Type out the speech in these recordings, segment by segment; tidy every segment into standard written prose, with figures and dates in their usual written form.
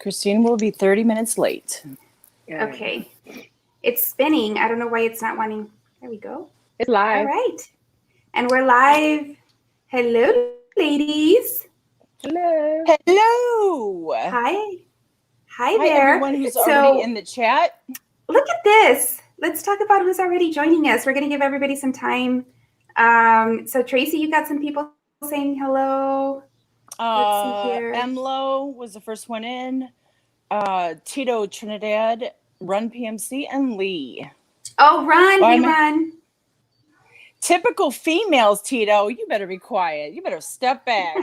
Christine will be 30 minutes late. Yeah. Okay. It's spinning. I don't know why it's not wanting. There we go. It's live. All right. And we're live. Hello, ladies. Hello. Hello. Hi. Hi Hi, there. everyone who's already in the chat. Look at this. Let's talk about who's already joining us. We're going to give everybody some time. So, Tracy, you got some people saying hello. Let's see here. Emlo was the first one in. Tito Trinidad, Run PMC, and Lee. Oh, Run. Hey, Run. Typical females, Tito. You better be quiet. You better step back.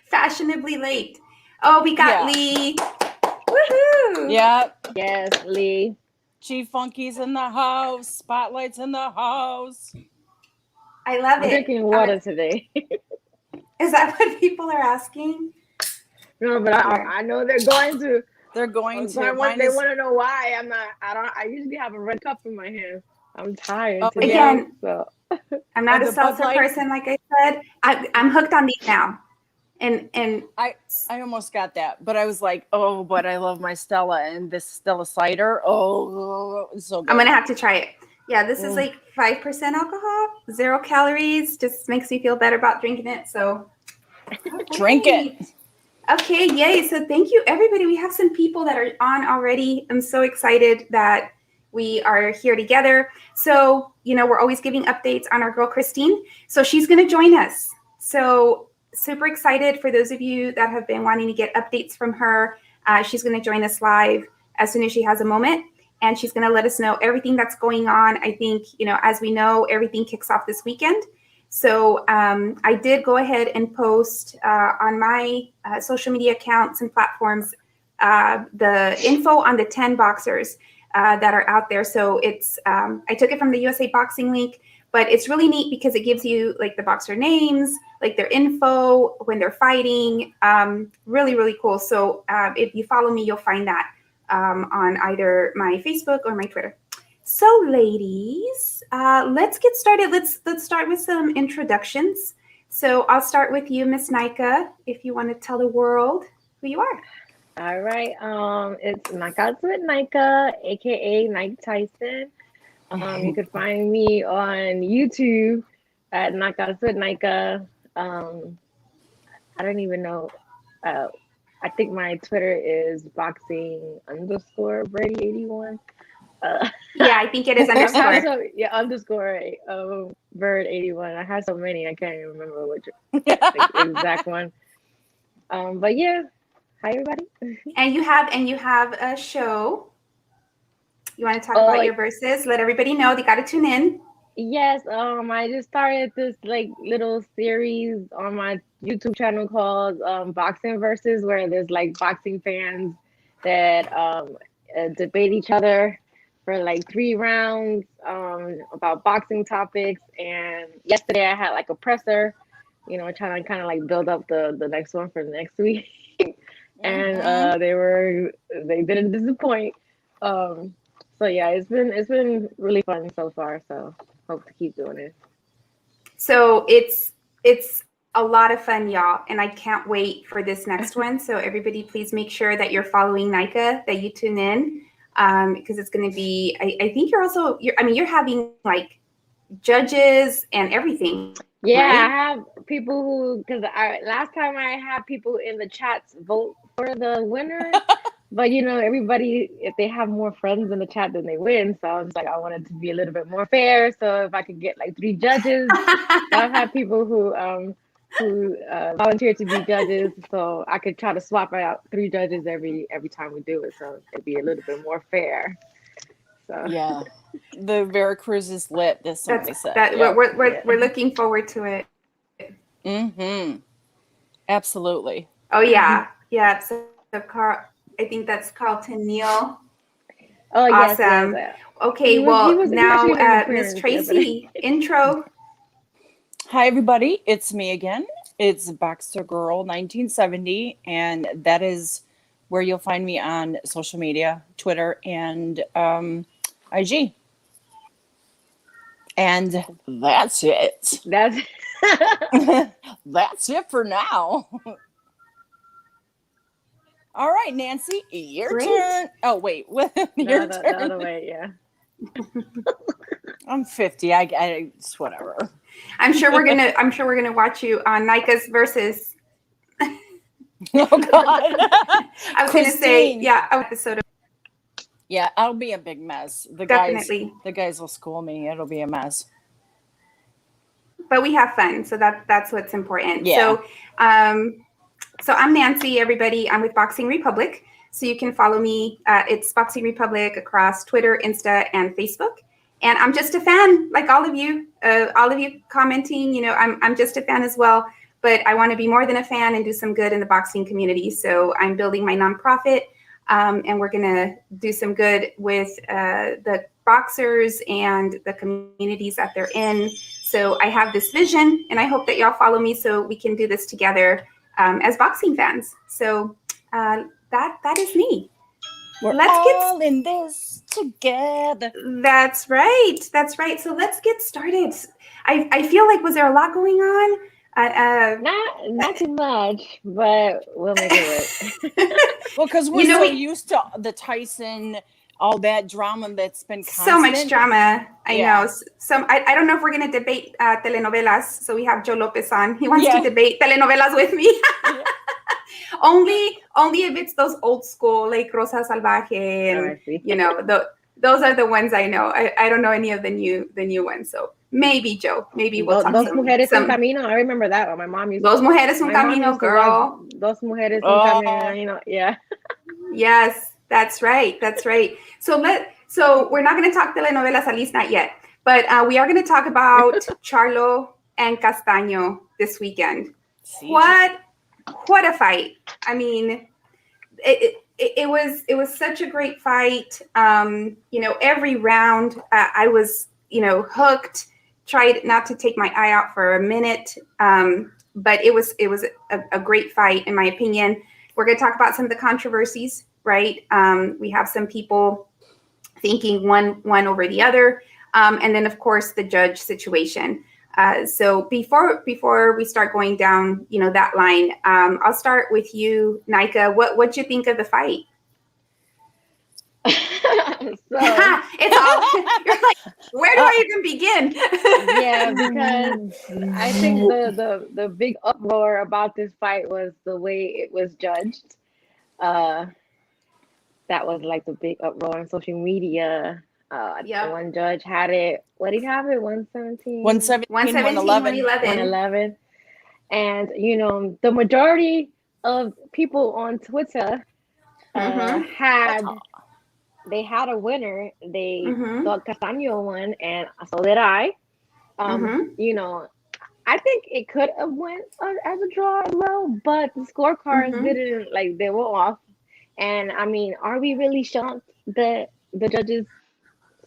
Fashionably late. Oh, we got Lee. Woohoo! Yep. Yes, Lee. G-Funky's in the house. Spotlight's in the house. I love it. I'm drinking water today. Is that what people are asking? No, but I know they're going to. They're going to. They want to know why I'm not. I usually have a red cup in my hand. I'm tired today. Again, so. I'm not a seltzer person, like I said. I'm hooked on these now. And I almost got that, but I was like, oh, but I love my Stella and this Stella cider. Oh, it's so good. I'm gonna have to try it. Yeah, this is like 5% alcohol, 0 calories. Just makes me feel better about drinking it. So drink it. Okay, yay. So thank you, everybody. We have some people that are on already. I'm so excited that we are here together. So, we're always giving updates on our girl, Christine. So she's going to join us. So super excited for those of you that have been wanting to get updates from her. She's going to join us live as soon as she has a moment. And she's going to let us know everything that's going on. I think, as we know, everything kicks off this weekend. So I did go ahead and post on my social media accounts and platforms the info on the 10 boxers that are out there. So it's I took it from the USA Boxing link, but it's really neat because it gives you like the boxer names, like their info, when they're fighting. Really, really cool. So if you follow me, you'll find that on either my Facebook or my Twitter. So, ladies, let's get started. Let's start with some introductions. So I'll start with you, Miss Nika, if you want to tell the world who you are. All right. It's Knockouts with Nika, aka Nike Tyson. You can find me on YouTube at Knockouts with Nika. I don't even know. I think my Twitter is boxing_Birdie81. Yeah, I think it is underscore. Bird81. I have so many I can't even remember which exact one. But yeah, hi everybody. And you have a show. You want to talk about your verses? Let everybody know they got to tune in. Yes, I just started this little series on my YouTube channel called Boxing Versus, where there's boxing fans that debate each other for 3 rounds about boxing topics. And yesterday I had a presser, trying to kind of build up the next one for the next week. And they didn't disappoint. So yeah, it's been really fun so far. So hope to keep doing it. So it's a lot of fun, y'all, and I can't wait for this next one. So everybody, please make sure that you're following Nika, that you tune in. Because it's going to be, I think you're having judges and everything. Yeah, right? I have people who, because last time I had people in the chats vote for the winner, but everybody, if they have more friends in the chat, then they win. So I was I wanted to be a little bit more fair. So if I could get 3 judges, I've had people who volunteer to be judges, so I could try to swap out 3 judges every time we do it, so it'd be a little bit more fair. So yeah, the Veracruz is lit. This somebody said. We're looking forward to it. Absolutely. Oh yeah, yeah. So Carl, I think that's Carlton Neal. Oh awesome. Yes. Okay, now Miss Tracy, intro. Hi, everybody. It's me again. It's Boxer Girl 1970, and that is where you'll find me on social media, Twitter and IG. And that's it. That's it for now. All right, Nancy, your Great. turn. Oh wait, your The turn. other way, yeah. I'm 50. It's whatever. I'm sure we're gonna watch you on Nika's versus. Oh God. I was gonna say, Christine. yeah, episode of Yeah, I'll be a big mess. The definitely. guys will school me. It'll be a mess. But we have fun, so that's what's important. Yeah. So I'm Nancy, everybody. I'm with Boxing Republic. So you can follow me. It's Boxing Republic across Twitter, Insta, and Facebook. And I'm just a fan, like all of you commenting. You know, I'm just a fan as well. But I want to be more than a fan and do some good in the boxing community. So I'm building my nonprofit, and we're gonna do some good with the boxers and the communities that they're in. So I have this vision, and I hope that y'all follow me so we can do this together as boxing fans. So that is me. We're all in this together. That's right. So let's get started. I feel like, was there a lot going on? Not too much, but we'll make it work. Well, because we're so used to the Tyson, all that drama that's been constant. So much drama. I know. I don't know if we're going to debate telenovelas. So we have Joe Lopez on. He wants to debate telenovelas with me. Only if it's those old school, like Rosa Salvaje, and you know, those are the ones I know. I don't know any of the new ones. So maybe Joe. Maybe we'll talk Dos Mujeres en Camino. I remember that one. My mom used. Dos Mujeres en Camino, girl. Dos Mujeres en Camino. Yeah. Yes, that's right. So we're not going to talk telenovelas, at least not yet. But we are going to talk about Charlo and Castaño this weekend. What a fight! I mean, it was such a great fight. You know, every round I was, you know, hooked. Tried not to take my eye out for a minute, but it was a great fight in my opinion. We're going to talk about some of the controversies, right? We have some people thinking one over the other, and then of course the judge situation. So before we start going down, you know, that line, I'll start with you, Nika. What'd you think of the fight? It's all you're like, where do I even begin? Yeah, because I think the big uproar about this fight was the way it was judged. That was like the big uproar on social media. One judge had it. What did he have it? 117? 111. And, you know, the majority of people on Twitter had a winner. They thought Castaño won, and so did I. You know, I think it could have went as a draw as well, but the scorecards didn't, like, they were off. And I mean, are we really shocked that the judges'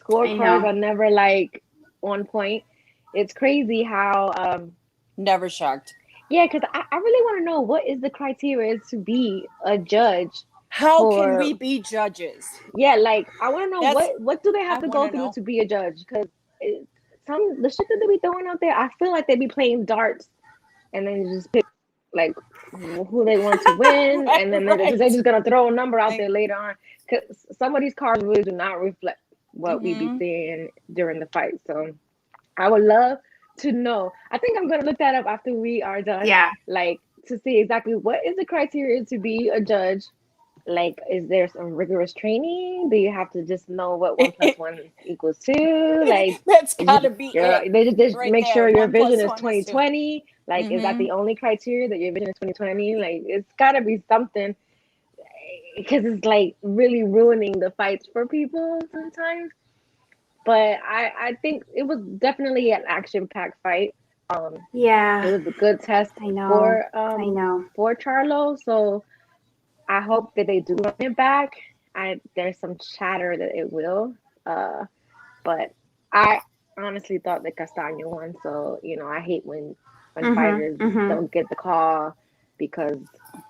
scorecards are never like on point? It's crazy how never shocked. Yeah, because I really want to know, what is the criteria to be a judge? How can we be judges? Yeah, like I want to know what do they have to go through to be a judge? Because the shit that they be throwing out there, I feel like they be playing darts and then you just pick like who they want to win, and then they're just gonna throw a number out there later on. Because some of these cards really do not reflect what we be seeing during the fight. So I would love to know. I think I'm gonna look that up after we are done. Yeah, like to see exactly what is the criteria to be a judge. Like, is there some rigorous training? Do you have to just know what 1 + 1 = 2? Like, that's gotta be it. They just right make there. sure your 1 + vision is 1 20/20. Like, is that the only criteria, that your vision is 20/20? Like, it's gotta be something, because it's like really ruining the fights for people sometimes. But I think it was definitely an action-packed fight. It was a good test for Charlo. So I hope that they do run it back. There's some chatter that it will, but I honestly thought that Castaño won. So, you know, I hate when fighters don't get the call, because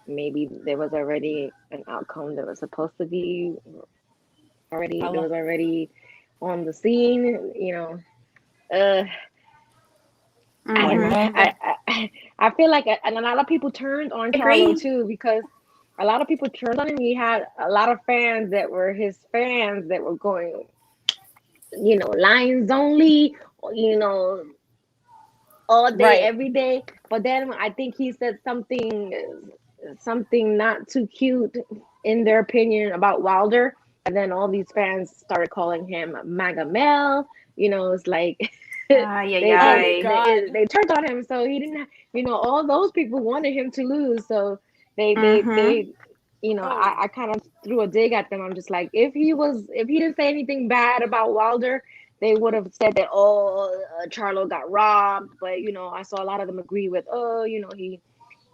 maybe there was already an outcome that was supposed to be already. It was already on the scene. You know, I feel like a lot of people turned on Charlo too, because a lot of people turned on him. He had a lot of fans that were his fans that were going, Lions only, you know, all day, Right. every day. But then I think he said something not too cute in their opinion about Wilder, and then all these fans started calling him MAGA Mel. It's like Yeah, Oh God. they turned on him, so he didn't have, all those people wanted him to lose, so Mhm. they Oh. I kind of threw a dig at them. I'm just like, if he didn't say anything bad about Wilder, they would have said that, Charlo got robbed. But I saw a lot of them agree with,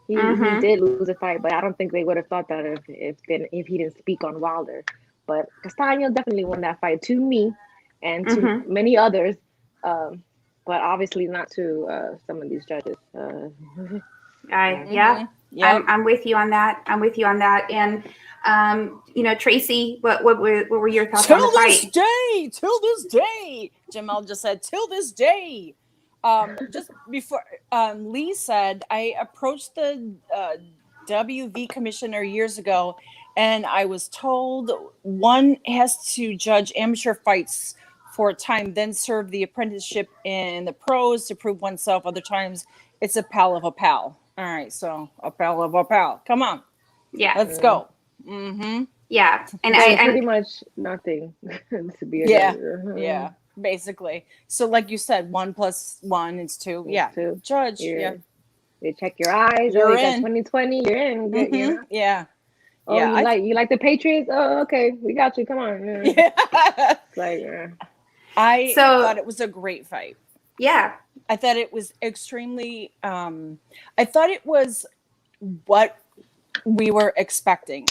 he Mhm. did lose a fight, but I don't think they would have thought that if he didn't speak on Wilder. But Castaño definitely won that fight, to me and to Mhm. many others, but obviously not to some of these judges. Yeah, Yep. I'm with you on that. I'm with you on that. And Tracy, what were your thoughts on the fight? Till this day, Jermell just said, till this day. Just before Lee said, I approached the WV commissioner years ago, and I was told one has to judge amateur fights for a time, then serve the apprenticeship in the pros to prove oneself. Other times, it's a pal of a pal. All right, so a pal of a pal. Come on, Yeah, let's go. Mm-hmm. yeah. And So pretty much nothing to be a Yeah, judge. yeah, basically. So, like you said, 1 + 1 is 2. It's Yeah, two. judge. Yeah, They check your eyes. Oh, you're you got in. 20/20. You're in. Mm-hmm. Yeah, Oh, yeah. you like the Patriots? Oh, okay, we got you. Come on. Yeah. It's like, I So thought it was a great fight. yeah, I thought it was extremely. I thought it was what we were expecting.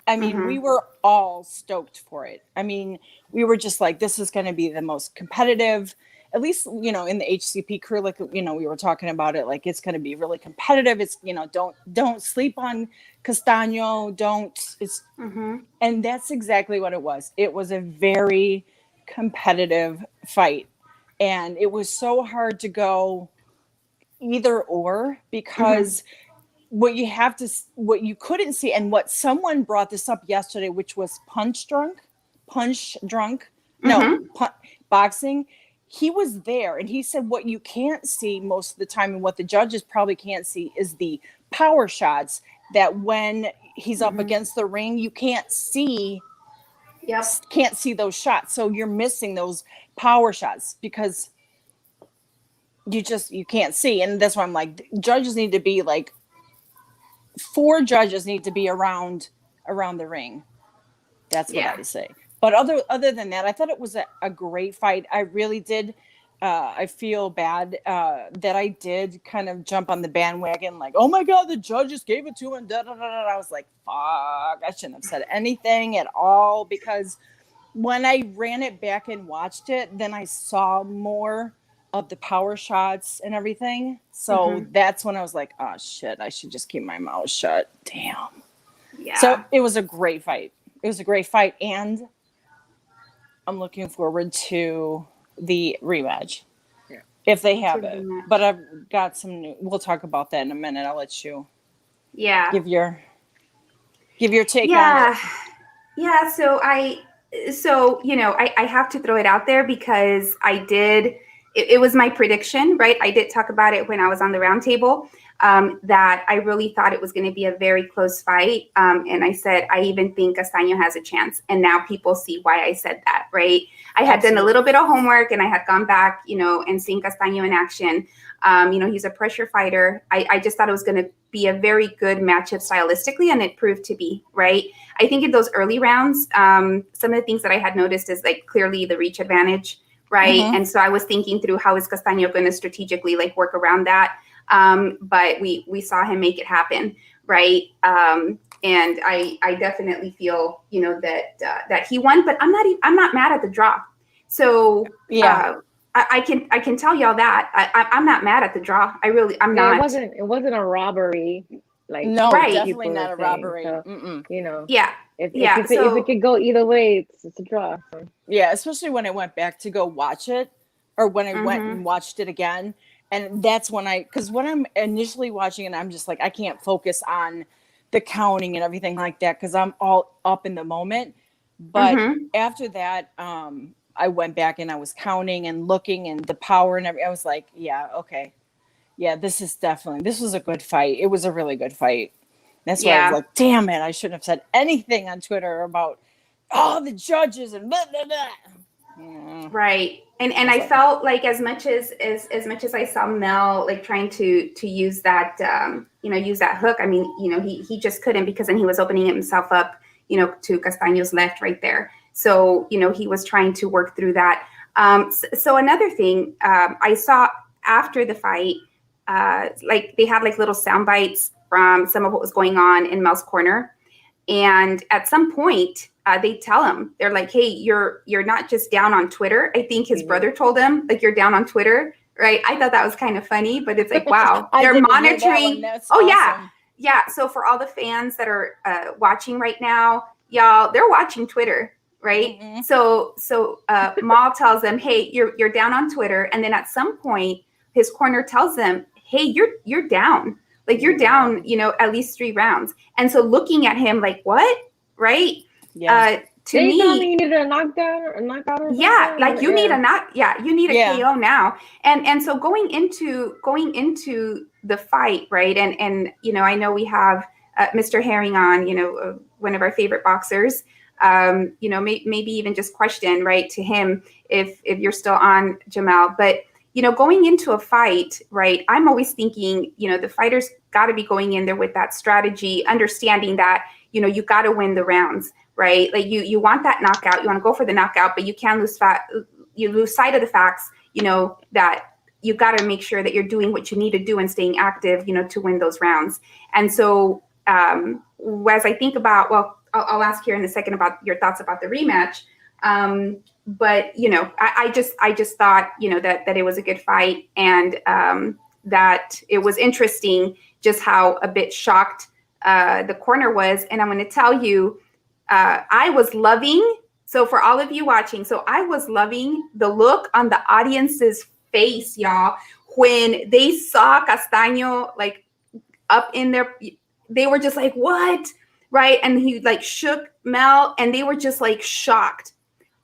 I mean, we were all stoked for it. I mean, we were just like, this is going to be the most competitive, at least, in the HCP crew, like, we were talking about it, like, it's going to be really competitive. It's, don't sleep on Castaño. And that's exactly what it was. It was a very competitive fight. And it was so hard to go either or because what you couldn't see, and what someone brought this up yesterday, which was punch drunk, boxing. He was there, and he said what you can't see most of the time, and what the judges probably can't see, is the power shots that when he's up against the ring, you can't see those shots. So you're missing those power shots because you can't see. And that's why I'm like, judges need to be like, 4 judges need to be around the ring. That's what I say. But other than that, I thought it was a great fight. I really did. I feel bad that I did kind of jump on the bandwagon, like, oh my God, the judges gave it to him. Da, da, da, da. I was like, fuck, I shouldn't have said anything at all, because when I ran it back and watched it, then I saw more of the power shots and everything. So that's when I was like, oh shit, I should just keep my mouth shut. Damn. yeah. So it was a great fight. And I'm looking forward to the rematch if they have it. But I've got some new. We'll talk about that in a minute. I'll let you give your take on it. Yeah. So I have to throw it out there because it was my prediction, right? I did talk about it when I was on the roundtable, that I really thought it was going to be a very close fight. And I said, I even think Castaño has a chance. And now people see why I said that, right? I had done a little bit of homework, and I had gone back, and seen Castaño in action. He's a pressure fighter. I just thought it was going to be a very good matchup stylistically, and it proved to be, right? I think in those early rounds, some of the things that I had noticed is like clearly the reach advantage, right? And so I was thinking through, how is Castaño going to strategically like work around that? But we saw him make it happen, right? And I definitely feel, that he won, but I'm not mad at the draw. So I can tell y'all that I'm not mad at the draw. I'm not. It wasn't a robbery. Like, no, right. Definitely not a robbery. So, if it could go either way, it's a draw. So. Yeah, especially when I went back to go watch it, or when I went and watched it again. And that's when because when I'm initially watching it, I'm just like, I can't focus on the counting and everything like that, because I'm all up in the moment. But after that, I went back and I was counting and looking and the power and everything. I was like, yeah, okay. Yeah, this was a good fight. It was a really good fight. That's why I was like, damn it, I shouldn't have said anything on Twitter about the judges and blah, blah, blah. Yeah. Right. And I felt like as much as I saw Mel like trying to use that use that hook, I mean, he just couldn't, because then he was opening himself up, to Castaño's left right there. So, he was trying to work through that. So another thing I saw after the fight, like they had like little sound bites from some of what was going on in Mel's corner. And at some point, they tell him, they're like, hey, you're not just down on Twitter. I think his brother told him, like, you're down on Twitter, right? I thought that was kind of funny, but it's like, wow, they're monitoring. Awesome. Yeah. So for all the fans that are watching right now, y'all, they're watching Twitter, right? So Mal tells them, hey, you're down on Twitter. And then at some point, his corner tells them, hey, you're down. Like, you're down, at least 3 rounds. And so looking at him like, what? Right? Yeah. To me, you needed a knockdown or a knockout or something? Like you need a you need a KO now. And so going into the fight, right? And I know we have Mr. Herring on, one of our favorite boxers. Maybe even just question, right, to him if you're still on, Jermell. But going into a fight, right, I'm always thinking, the fighters got to be going in there with that strategy, understanding that, you got to win the rounds, right? Like you want that knockout, you want to go for the knockout, but you can't lose sight of the facts, that you got to make sure that you're doing what you need to do and staying active, to win those rounds. And so as I think about, well, I'll ask here in a second about your thoughts about the rematch. But I just thought that it was a good fight, and that it was interesting just how a bit shocked the corner was. And I'm going to tell you, I was loving. So for all of you watching, I was loving the look on the audience's face, y'all, when they saw Castaño like up in there. They were just like, what? Right? And he like shook Mel, and they were just like shocked.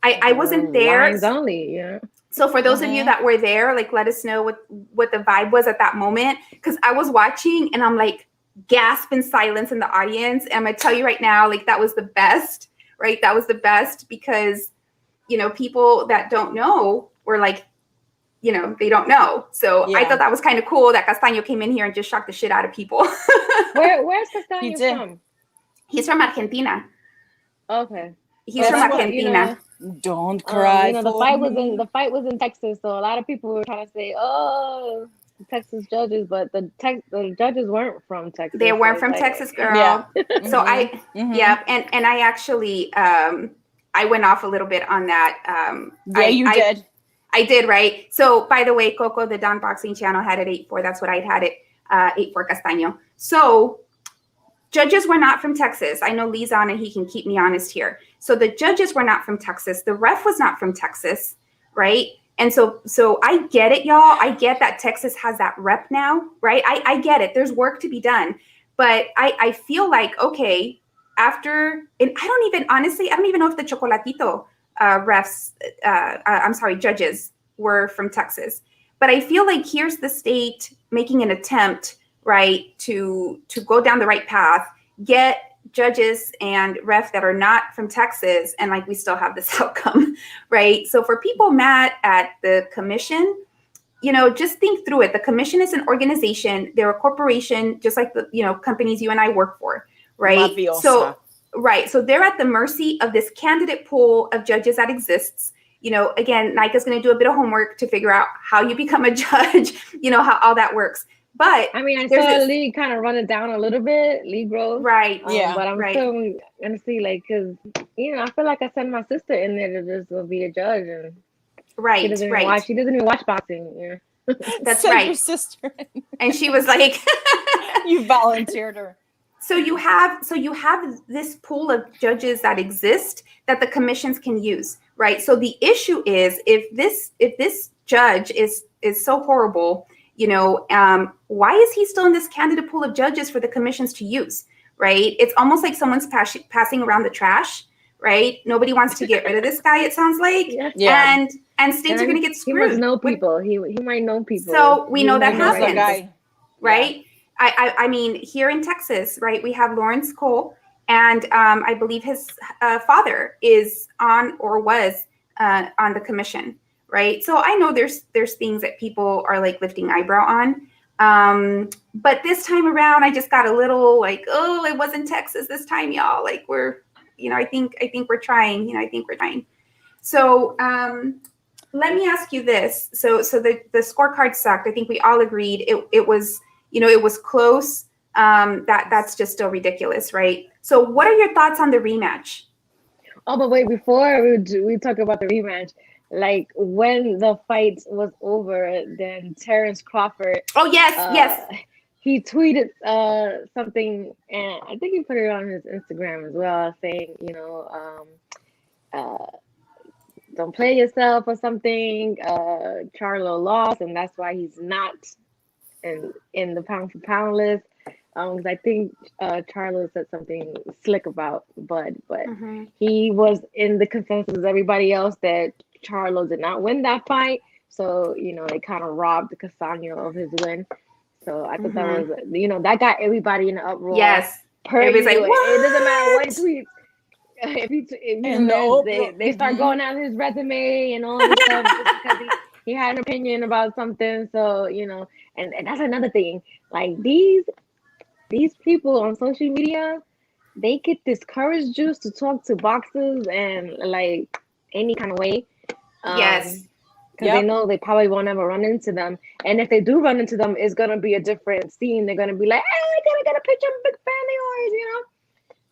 I wasn't there. Lines only, yeah. So for those of you that were there, like, let us know what the vibe was at that moment. Because I was watching and I'm like, gasp in silence in the audience. And I'm going to tell you right now, like, that was the best, right? That was the best because, people that don't know were like, they don't know. So I thought that was kind of cool that Castaño came in here and just shocked the shit out of people. Where's Castaño from? He's from Argentina. Okay. He's from Argentina. Don't cry. The fight was in Texas, so a lot of people were trying to say, "Oh, the Texas judges," but the judges weren't from Texas. They weren't from Texas, girl. Yeah. So and I actually I went off a little bit on that. You did. I did, right? So by the way, Coco, the Don Boxing channel had it 8-4. That's what I had it 8-4 Castaño. So judges were not from Texas. I know Lee's on and he can keep me honest here. So the judges were not from Texas. The ref was not from Texas, right? And so I get it, y'all. I get that Texas has that rep now, right? I get it. There's work to be done. But I feel like, okay, and I don't even know if the Chocolatito judges were from Texas. But I feel like here's the state making an attempt, right, to go down the right path, get judges and ref that are not from Texas, and like we still have this outcome, right? So for people mad at the commission, just think through it. The commission is an organization. They're a corporation, just like the companies you and I work for, right? Mafiosa. So right. So they're at the mercy of this candidate pool of judges that exists. Again, NICA's going to do a bit of homework to figure out how you become a judge, how all that works. But I mean, I saw Lee kind of run it down a little bit, Lee Grove. Right. But I'm still going to see, like, because, I feel like I sent my sister in there to just be a judge. And right. She doesn't even watch boxing. Yeah. That's Send right. your sister. And she was like, you volunteered her. So you have this pool of judges that exist that the commissions can use, right? So the issue is if this judge is so horrible, why is he still in this candidate pool of judges for the commissions to use, right? It's almost like someone's passing around the trash, right? Nobody wants to get rid of this guy, it sounds like. Yeah. And states are going to get He screwed. must know people. He might know people. So we know that knows the happens, guy. right? Yeah. I mean, here in Texas, right, we have Lawrence Cole, and I believe his father is on or was on the commission, right? So I know there's things that people are like lifting eyebrow on. But this time around, I just got a little like, oh, it wasn't Texas this time, y'all. Like I think we're trying. I think we're trying. So let me ask you this. So the scorecard sucked. I think we all agreed it was, it was close. That's just still ridiculous, right? So what are your thoughts on the rematch? Oh, but wait, before we talk about the rematch, like when the fight was over, then Terrence Crawford. Oh, yes. He tweeted something, and I think he put it on his Instagram as well, saying, don't play yourself or something. Charlo lost, and that's why he's not in the pound for pound list. Because I think Charlo said something slick about Bud, but he was in the consensus of everybody else that Charlo did not win that fight. So, they kind of robbed Castaño of his win. So I thought that was, that got everybody in the uproar. Yes. Everybody's like, it doesn't matter what he tweets. If they start going out his resume and all this stuff just because he had an opinion about something. So, and that's another thing. Like these people on social media, they get this courage juice to talk to boxers and like any kind of way. Yes. Because they know they probably won't ever run into them. And if they do run into them, it's going to be a different scene. They're going to be like, hey, I got to get a picture. I'm a big fan of yours,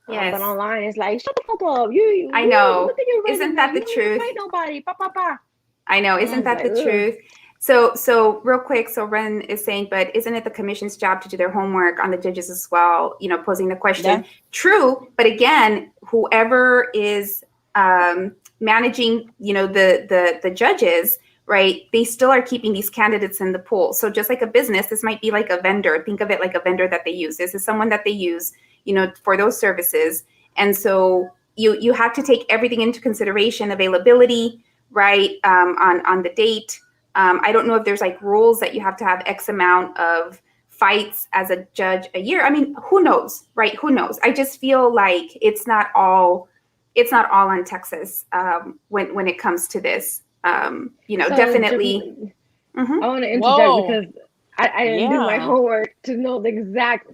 Yes. But online, it's like, shut the fuck up. I know. Look at your resume. Isn't that the You truth? don't fight nobody. Pa, pa, pa. I know. Isn't that the truth? So real quick, so Ren is saying, but isn't it the commission's job to do their homework on the judges as well? Posing the question. Yeah. True, but again, whoever is managing, the judges, right? They still are keeping these candidates in the pool. So just like a business, this might be like a vendor. Think of it like a vendor that they use. This is someone that they use, for those services. And so you have to take everything into consideration, availability, right? On the date. I don't know if there's like rules that you have to have X amount of fights as a judge a year. I mean, who knows, right? Who knows? I just feel like it's not all on Texas when it comes to this. So definitely. I want to interject because I didn't do my homework to know the exact.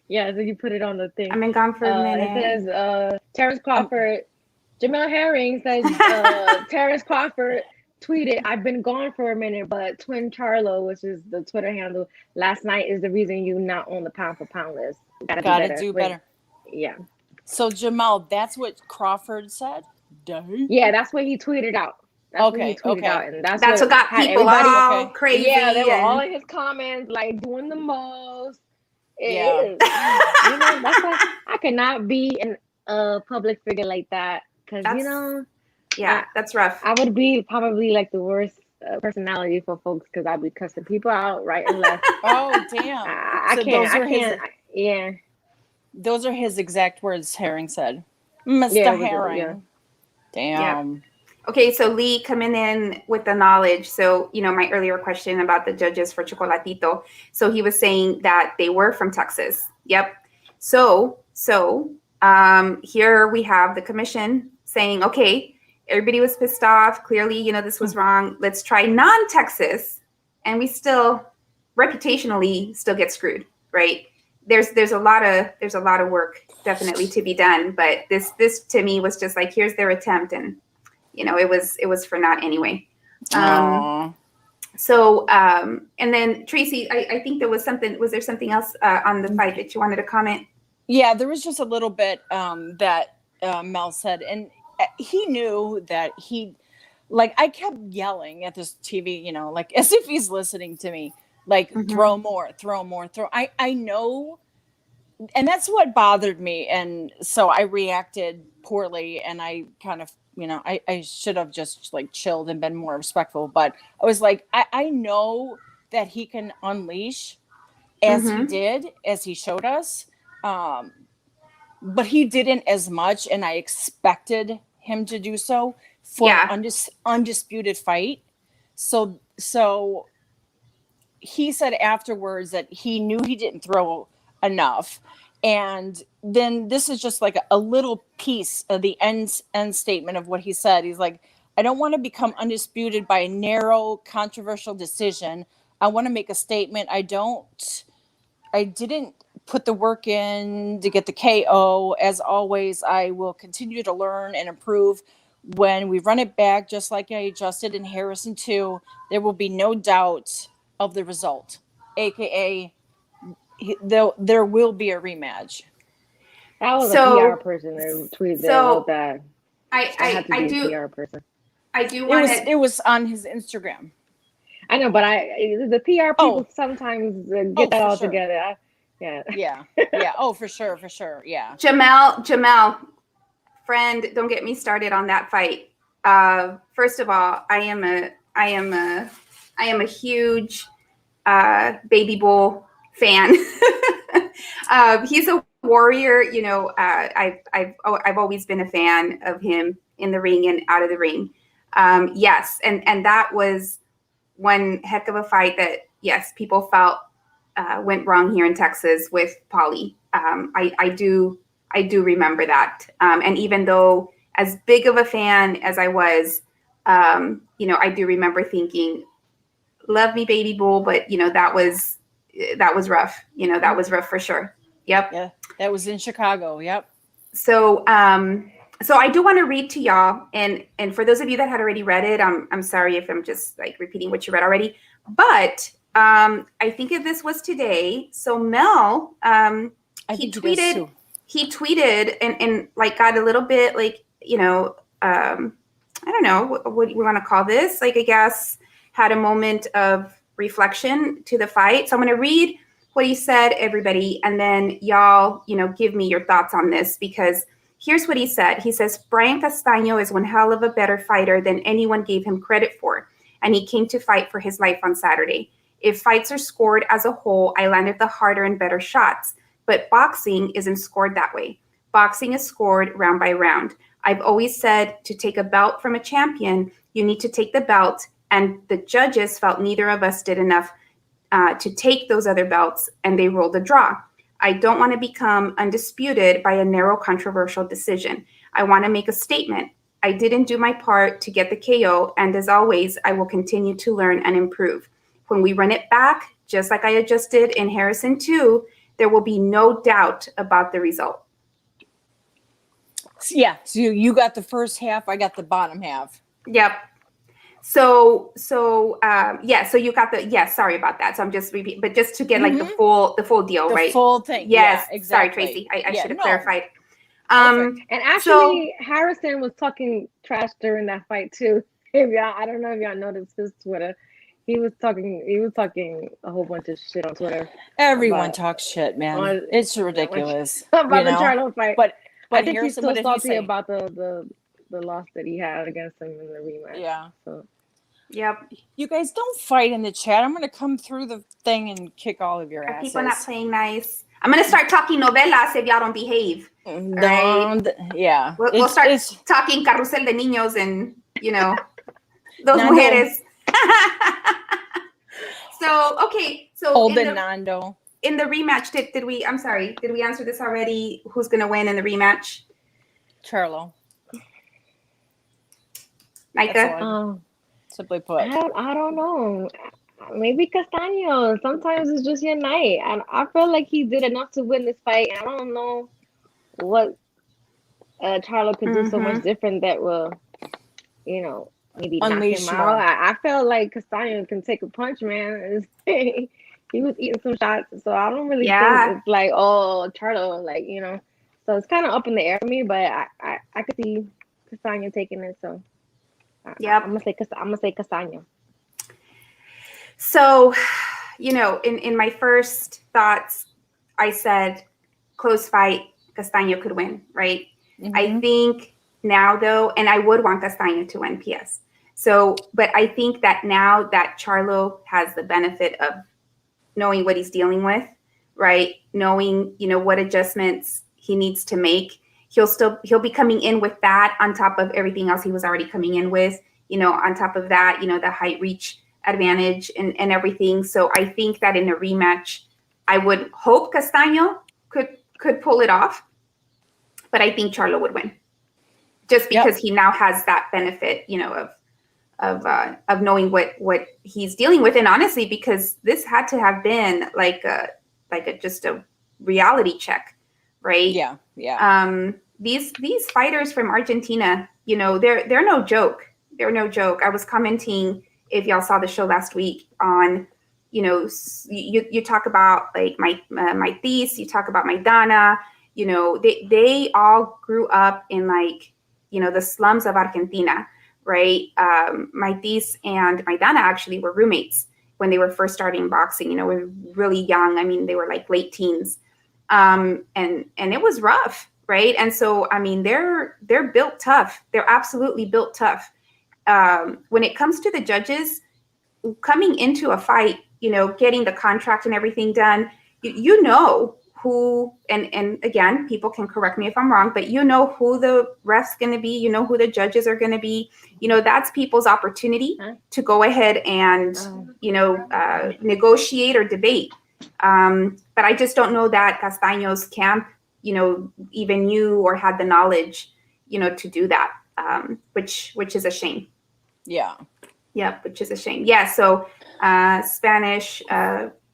So you put it on the thing. I've been gone for a minute. It says Terrence Crawford. Jermell Herring says Terrence Crawford tweeted, I've been gone for a minute, but Twin Charlo, which is the Twitter handle, last night is the reason you not on the pound for pound list. Gotta do better. Yeah. So Jermell, that's what Crawford said? Dang. Yeah, that's what he tweeted out. That's what he tweeted out. And that's what got people all crazy. Yeah, they were all in his comments, like doing the most. It is. That's why I cannot be a public figure like that. Because, that's rough. I would be probably like the worst personality for folks because I'd be cussing people out right and left. Oh, damn. I can't. Yeah. Those are his exact words, Herring said. Mr. Herring. Yeah. Damn. Yeah. Okay, so Lee coming in with the knowledge. So, my earlier question about the judges for Chocolatito. So he was saying that they were from Texas. Yep. So here we have the commission saying, okay, everybody was pissed off. Clearly, this was wrong. Let's try non-Texas. And we still reputationally still get screwed, right? There's a lot of work definitely to be done. But this to me was just like, here's their attempt. And, it was for naught anyway. So, and then Tracy, I think was there something else on the fight that you wanted to comment? Yeah, there was just a little bit that Mel said, and he knew that I kept yelling at this TV, like as if he's listening to me, like throw more. I know, and that's what bothered me. And so I reacted poorly, and I kind of, I should have just like chilled and been more respectful. But I was like, I know that he can unleash as he did, as he showed us. But he didn't as much, and I expected him to do so for an undisputed fight. So he said afterwards that he knew he didn't throw enough. And then this is just like a little piece of the end statement of what he said. He's like, I don't want to become undisputed by a narrow, controversial decision. I want to make a statement. I didn't put the work in to get the KO. As always, I will continue to learn and improve. When we run it back, just like I adjusted in Harrison 2, there will be no doubt of the result, aka there will be a rematch. That was a PR person that tweeted about that. I do. PR person. I do want it was on his Instagram. I know, but the PR people sometimes get that all together. Yeah. Oh, for sure. Yeah. Jermell, friend, don't get me started on that fight. First of all, I am a huge Baby Bull fan. He's a warrior. You know, I've always been a fan of him in the ring and out of the ring. Yes, and that was one heck of a fight that people felt went wrong here in Texas with Paulie. I do remember that. And even though as big of a fan as I was, I do remember thinking, love me, Baby Bull, but that was rough. That was rough for sure. Yep. Yeah, that was in Chicago. Yep. So I do want to read to y'all, and for those of you that had already read it, I'm sorry if I'm just like repeating what you read already, but I think if this was today. So Mel, he tweeted and like got a little bit like, I don't know what we want to call this. Like, I guess had a moment of reflection to the fight. So I'm going to read what he said, everybody, and then y'all, give me your thoughts on this, because here's what he said. He says, Brian Castaño is one hell of a better fighter than anyone gave him credit for, and he came to fight for his life on Saturday. If fights are scored as a whole, I landed the harder and better shots, but boxing isn't scored that way. Boxing is scored round by round. I've always said to take a belt from a champion, you need to take the belt, and the judges felt neither of us did enough to take those other belts, and they rolled a draw. I don't want to become undisputed by a narrow, controversial decision. I want to make a statement. I didn't do my part to get the KO, and as always, I will continue to learn and improve. When we run it back, just like I adjusted in Harrison 2, there will be no doubt about the result. Yeah, so you got the first half, I got the bottom half. Yep. So you got the, sorry about that. So I'm just repeating, but just to get like the full deal, right? The full thing. Yes, yeah, exactly. Sorry, Tracy. I should have clarified. And actually, Harrison was talking trash during that fight too. I don't know if y'all noticed his Twitter. He was talking a whole bunch of shit on Twitter. Everyone talks shit, man. It's ridiculous. About the Charlo fight. But I think he's still salty about the loss that he had against him in the rematch. Yeah. So. Yep. You guys don't fight in the chat. I'm going to come through the thing and kick all of your asses. People not playing nice. I'm going to start talking novelas if y'all don't behave. Right? Yeah. We'll start talking Carrusel de Niños and, those mujeres. So Nando. In the rematch, did we answer this already? Who's going to win in the rematch? Charlo. Micah? Simply put. I don't know. Maybe Castaño. Sometimes it's just your night. And I feel like he did enough to win this fight. And I don't know what Charlo could do so much different that will, maybe unleash knock him out. I felt like Castaño can take a punch, man. He was eating some shots. So I don't really think it's like, oh, Charlo, So it's kind of up in the air for me, but I could see Castaño taking it. So yeah, I'm gonna say Castaño. So, in my first thoughts, I said close fight, Castaño could win, right? Mm-hmm. I think now though, and I would want Castaño to win, PS. So, but I think that now that Charlo has the benefit of knowing what he's dealing with, right? Knowing, what adjustments he needs to make. He'll be coming in with that on top of everything else he was already coming in with, on top of that, the height reach advantage and everything. So I think that in a rematch, I would hope Castaño could pull it off, but I think Charlo would win, just because he now has that benefit, of knowing what he's dealing with, and honestly, because this had to have been just a reality check, right? Yeah. These fighters from Argentina, they're no joke. They're no joke. I was commenting, if y'all saw the show last week, on, you talk about like my Thies, you talk about Maidana, they all grew up in the slums of Argentina, right? My Thies and Maidana actually were roommates when they were first starting boxing. Were really young. I mean, they were like late teens, and it was rough, right? And so, I mean, they're built tough. They're absolutely built tough. When it comes to the judges coming into a fight, getting the contract and everything done, who, and again, people can correct me if I'm wrong, but who the ref's going to be, who the judges are going to be, that's people's opportunity to go ahead and, negotiate or debate. But I just don't know that Castaño's camp, even knew or had the knowledge, to do that, which is a shame. Yeah. Yeah, which is a shame. Yeah, so Spanish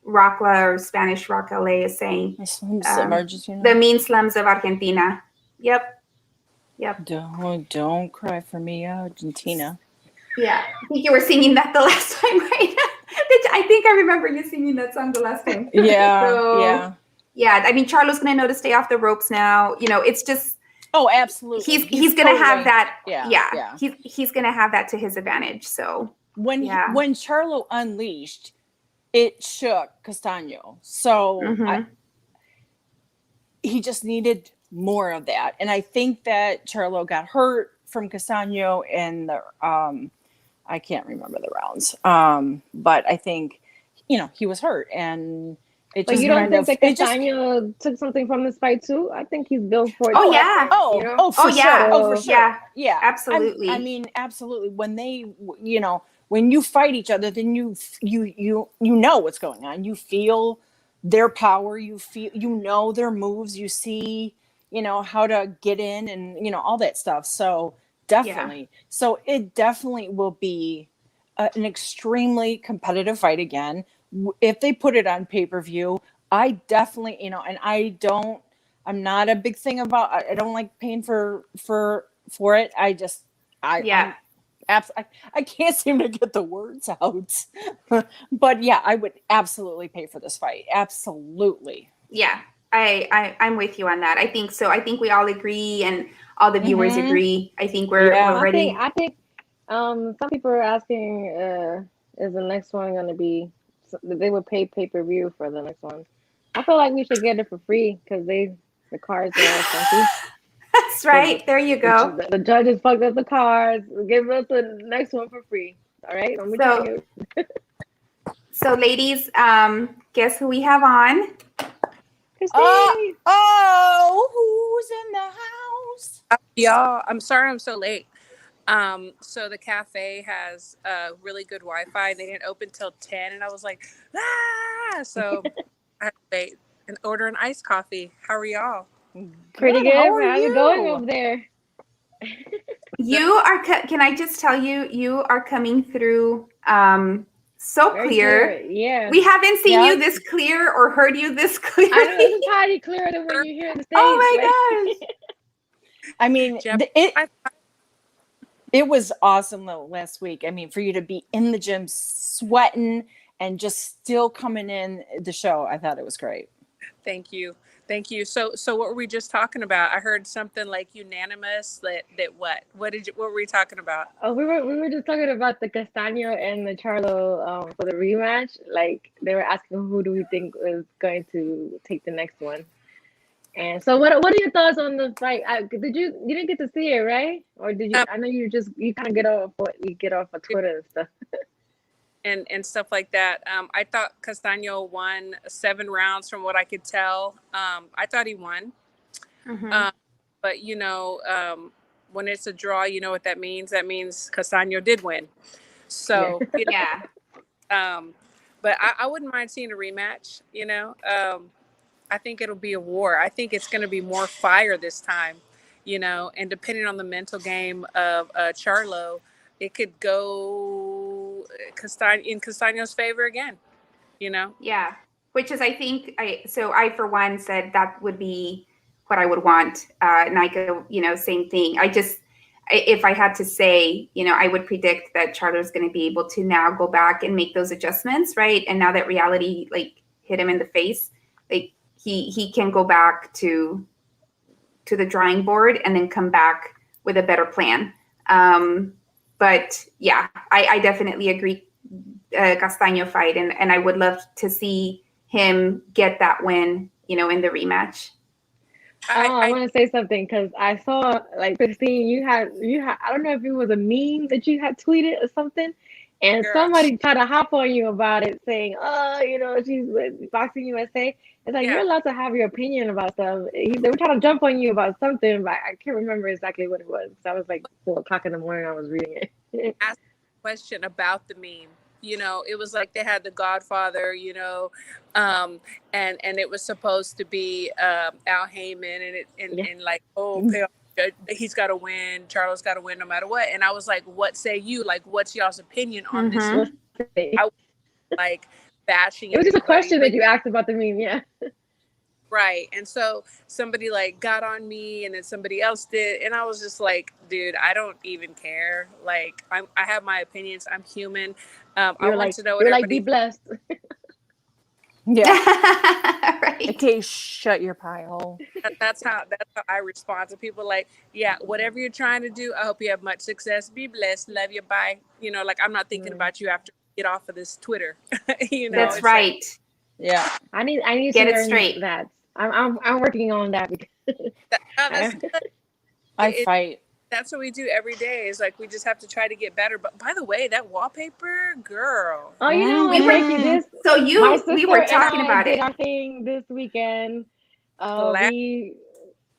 Rockla, or Spanish Rock LA, is saying the mean slums of Argentina. Yep. Don't cry for me, Argentina. Yeah, I think you were singing that the last time, right? I think I remember you singing that song the last time. Yeah. Yeah, I mean, Charlo's going to know to stay off the ropes now. It's just... Oh, absolutely. He's going to have that. Yeah. He's going to have that to his advantage. So when Charlo unleashed, it shook Castaño. So he just needed more of that. And I think that Charlo got hurt from Castaño in the I can't remember the rounds. But I think he was hurt, and it just. But you don't think that Castaño took something from this fight too? I think he's built for it. Oh yeah. For sure. Yeah. Absolutely. I mean, absolutely. When they, when you fight each other, then you know what's going on. You feel their power. You feel, their moves. You see, how to get in, and all that stuff. So definitely. Yeah. So it definitely will be an extremely competitive fight again. If they put it on pay-per-view, I definitely, and I'm not a big thing about, I don't like paying for it. I can't seem to get the words out. But yeah, I would absolutely pay for this fight. Absolutely. Yeah, I'm with you on that. I think so. I think we all agree, and all the viewers agree. I think we're ready. I think some people are asking, is the next one going to be, they would pay pay-per-view for the next one. I feel like we should get it for free, because the cards are expensive. That's right. There you go. The judges fucked up the cards. Give us the next one for free. All right. So ladies, guess who we have on? Christine. Who's in the house? Y'all, I'm sorry I'm so late. So the cafe has really good Wi-Fi. They didn't open till 10, and I was like, so I had to wait and order an iced coffee. How are y'all? Pretty good. How's it going over there? You are. Can I just tell you, you are coming through so clear. Yeah. We haven't seen you this clear or heard you this clear. I know it's entirely clearer than when you hear the stage. Oh my gosh. I mean, it was awesome though last week. I mean, for you to be in the gym sweating and just still coming in the show, I thought it was great. Thank you. So what were we just talking about? I heard something like unanimous. That what were we talking about? Oh, we were just talking about the Castaño and the Charlo for the rematch. Like, they were asking who do we think is going to take the next one. And so, what are your thoughts on the fight? You didn't get to see it, right? Or did you? I know you kind of get off of Twitter and stuff. and stuff like that. I thought Castaño won 7 rounds from what I could tell. I thought he won. Mhm. But, when it's a draw, you know what that means? That means Castaño did win. So, Yeah. But I wouldn't mind seeing a rematch, I think it'll be a war. I think it's going to be more fire this time, and depending on the mental game of Charlo, it could go in Castaño's favor again, Yeah. Which is, I think, I for one said that would be what I would want. And I go, same thing. If I had to say, I would predict that Charlo's going to be able to now go back and make those adjustments, right? And now that reality hit him in the face, he can go back to the drawing board and then come back with a better plan. But yeah, I definitely agree. Castaño fight, and I would love to see him get that win, in the rematch. I want to say something because I saw Christine, you had I don't know if it was a meme that you had tweeted or something, and somebody tried to hop on you about it, saying, she's with Boxing USA. It's like, you're allowed to have your opinion about stuff. They were trying to jump on you about something, but I can't remember exactly what it was. That was 4:00 in the morning. I was reading it. Ask a question about the meme. It was like they had the Godfather, and it was supposed to be Al Heyman, and he's got to win. Charlo's got to win no matter what. And I was like, what say you? What's y'all's opinion on this? I was bashing. It was just a question that you asked about the meme, yeah. Right. And so somebody got on me, and then somebody else did. And I was just like, dude, I don't even care. I have my opinions. I'm human. I want to know what everybody... be blessed. Yeah. Right. Okay, shut your pie hole. That's how I respond to people. Yeah, whatever you're trying to do, I hope you have much success. Be blessed. Love you. Bye. I'm not thinking about you after you get off of this Twitter. That's right. Yeah. I need get to it learn straight. That. I'm working on that. I fight. That's what we do every day. Is we just have to try to get better. But by the way, that wallpaper, girl. Oh, we this. So we were talking about it. Our thing this weekend. We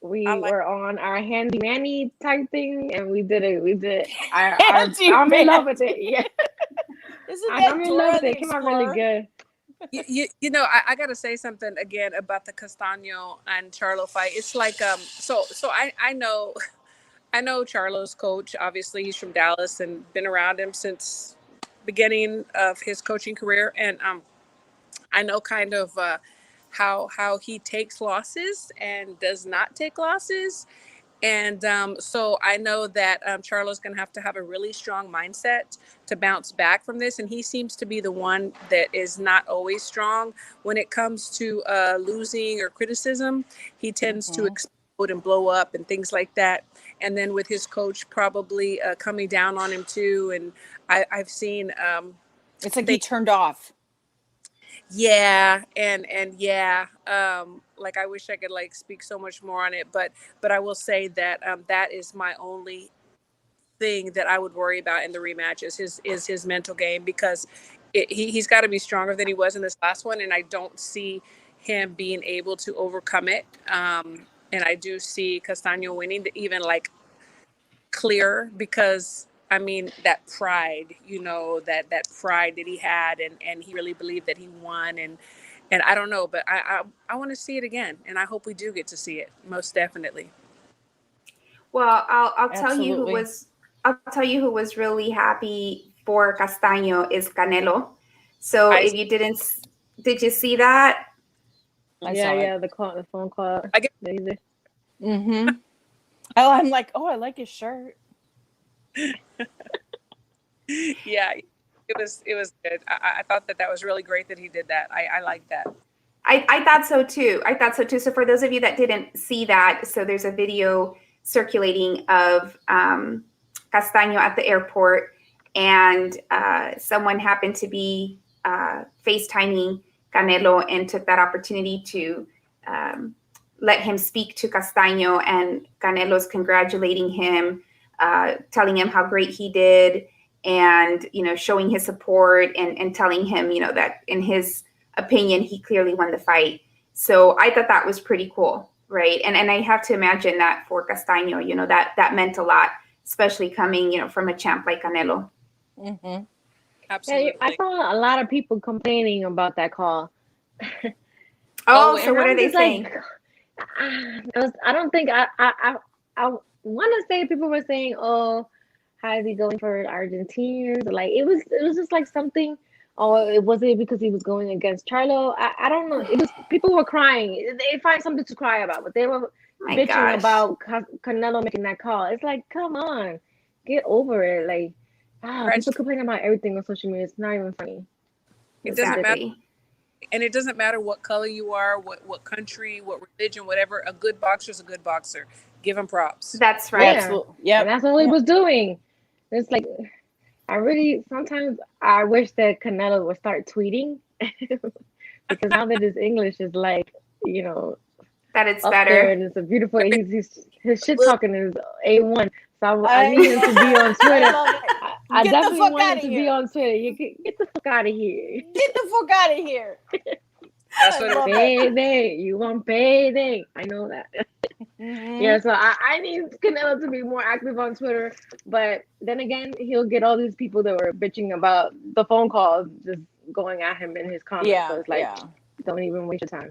were on our handy manny type thing, and we did it. I'm in love with it. Yeah. I'm in love with it. It came out really good. I got to say something again about the Castaño and Charlo fight. It's so I know Charlo's coach. Obviously, he's from Dallas and been around him since beginning of his coaching career. And I know kind of how he takes losses and does not take losses. And so I know that Charlo's going to have a really strong mindset to bounce back from this. And he seems to be the one that is not always strong when it comes to losing or criticism. He tends to explode and blow up and things like that. And then with his coach probably coming down on him too. And I've seen... it's he turned off. Yeah. And yeah. I wish I could speak so much more on it, but I will say that that is my only thing that I would worry about in the rematch is his mental game, because he's got to be stronger than he was in this last one, and I don't see him being able to overcome it. And I do see Castaño winning, even clear, because I mean that pride, that pride that he had, and he really believed that he won, and I don't know, but I want to see it again, and I hope we do get to see it, most definitely. Well, I'll tell you who was really happy for Castaño is Canelo. So if you did you see that? The phone call. I get. Mm-hmm. I'm like, I like his shirt. Yeah. It was good. I thought that was really great that he did that. I like that. I thought so too. So for those of you that didn't see that, so there's a video circulating of Castaño at the airport, and someone happened to be FaceTiming Canelo and took that opportunity to let him speak to Castaño, and Canelo's congratulating him, telling him how great he did. and, showing his support and telling him, that in his opinion, he clearly won the fight. So I thought that was pretty cool. Right. And I have to imagine that for Castaño, that meant a lot, especially coming, from a champ like Canelo. Mm-hmm. Absolutely. Yeah, I saw a lot of people complaining about that call. So and what I'm are they just saying? I don't think I want to say people were saying, oh, how is he going for Argentinians? Like it was just like something. Oh, it wasn't because he was going against Charlo. I don't know. It was people were crying. They find something to cry about, but they were bitching about Canelo making that call. It's like, come on, get over it. Like, people complain about everything on social media. It's not even funny. It doesn't matter. And it doesn't matter what color you are, what country, what religion, whatever. A good boxer is a good boxer. Give him props. That's right. Absolutely. Yeah. And that's all he was doing. It's like, sometimes I wish that Canelo would start tweeting because now that his English is like, that it's up better. there and it's a beautiful, his shit talking is A1. So I need him to be on Twitter. I definitely want him to be on Twitter. You get the fuck out of here. Get the fuck out of here. That's what payday. You want payday. I know that. Mm-hmm. Yeah, so I need Canelo to be more active on Twitter. But then again, he'll get all these people that were bitching about the phone calls just going at him in his comments. Yeah, so it's like, don't even waste your time.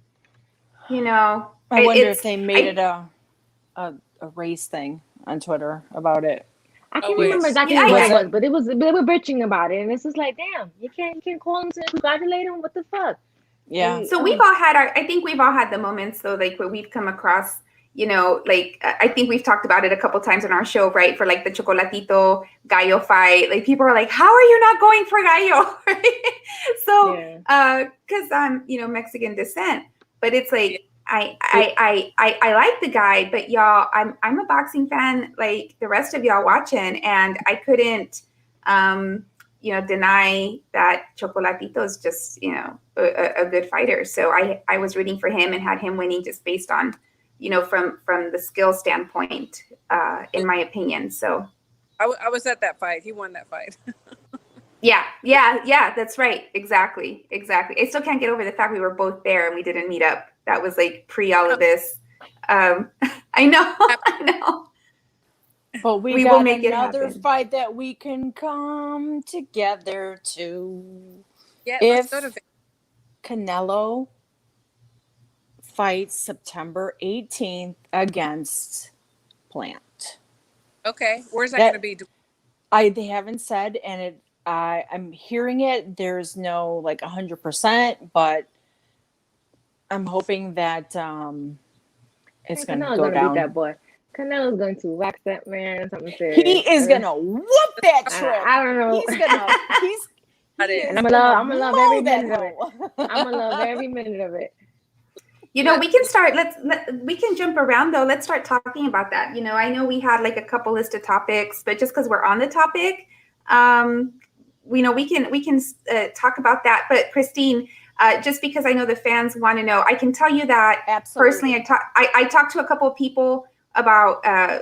I wonder if they made it a race thing on Twitter about it. I can't remember exactly what it was, but they were bitching about it, and it's just like, damn, you can't call him to congratulate him. What the fuck? Yeah. And so we've all had I think we've all had the moments though, like where we've come across, like I think we've talked about it a couple times on our show, right? For like the Chocolatito Gallo fight, like people are like, how are you not going for Gallo? So, because I'm Mexican descent, but it's like. I like the guy, but y'all, I'm a boxing fan like the rest of y'all watching, and I couldn't, deny that Chocolatito is just, a good fighter. So I was rooting for him and had him winning just based on, from the skill standpoint, in my opinion. So I was at that fight. He won that fight. Yeah, that's right. Exactly. I still can't get over the fact we were both there and we didn't meet up. That was like pre all of this. I know. But we will got make another fight that we can come together to. Yeah, if let's go to Canelo fights September 18th against Plant. Okay, where's that going to be? They haven't said, and I'm hearing it. There's no like 100%, but I'm hoping that it's going to go down. Beat that boy. Canelo's going to wax that man. Something serious. He is going to whoop that trick. I don't know. And I'm gonna love every minute of it. I'm gonna love every minute of it. We can start. We can jump around though. Let's start talking about that. I know we had like a couple list of topics, but just because we're on the topic, we can talk about that. But Christine, just because I know the fans want to know, I can tell you that personally, I talked to a couple of people about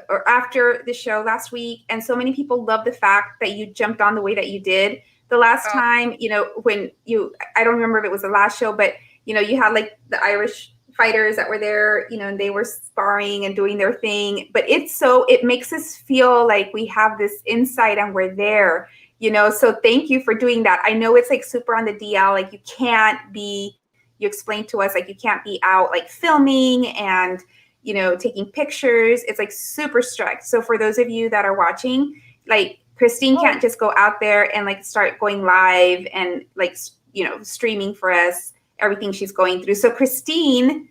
or after the show last week, and so many people love the fact that you jumped on the way that you did the last time. When I don't remember if it was the last show, but you had like the Irish fighters that were there, and they were sparring and doing their thing. But it makes us feel like we have this insight and we're there. So thank you for doing that. I know it's like super on the DL, like you explained to us, like you can't be out like filming and, taking pictures. It's like super strict. So for those of you that are watching, like Christine can't just go out there and like start going live and like, streaming for us everything she's going through. So Christine,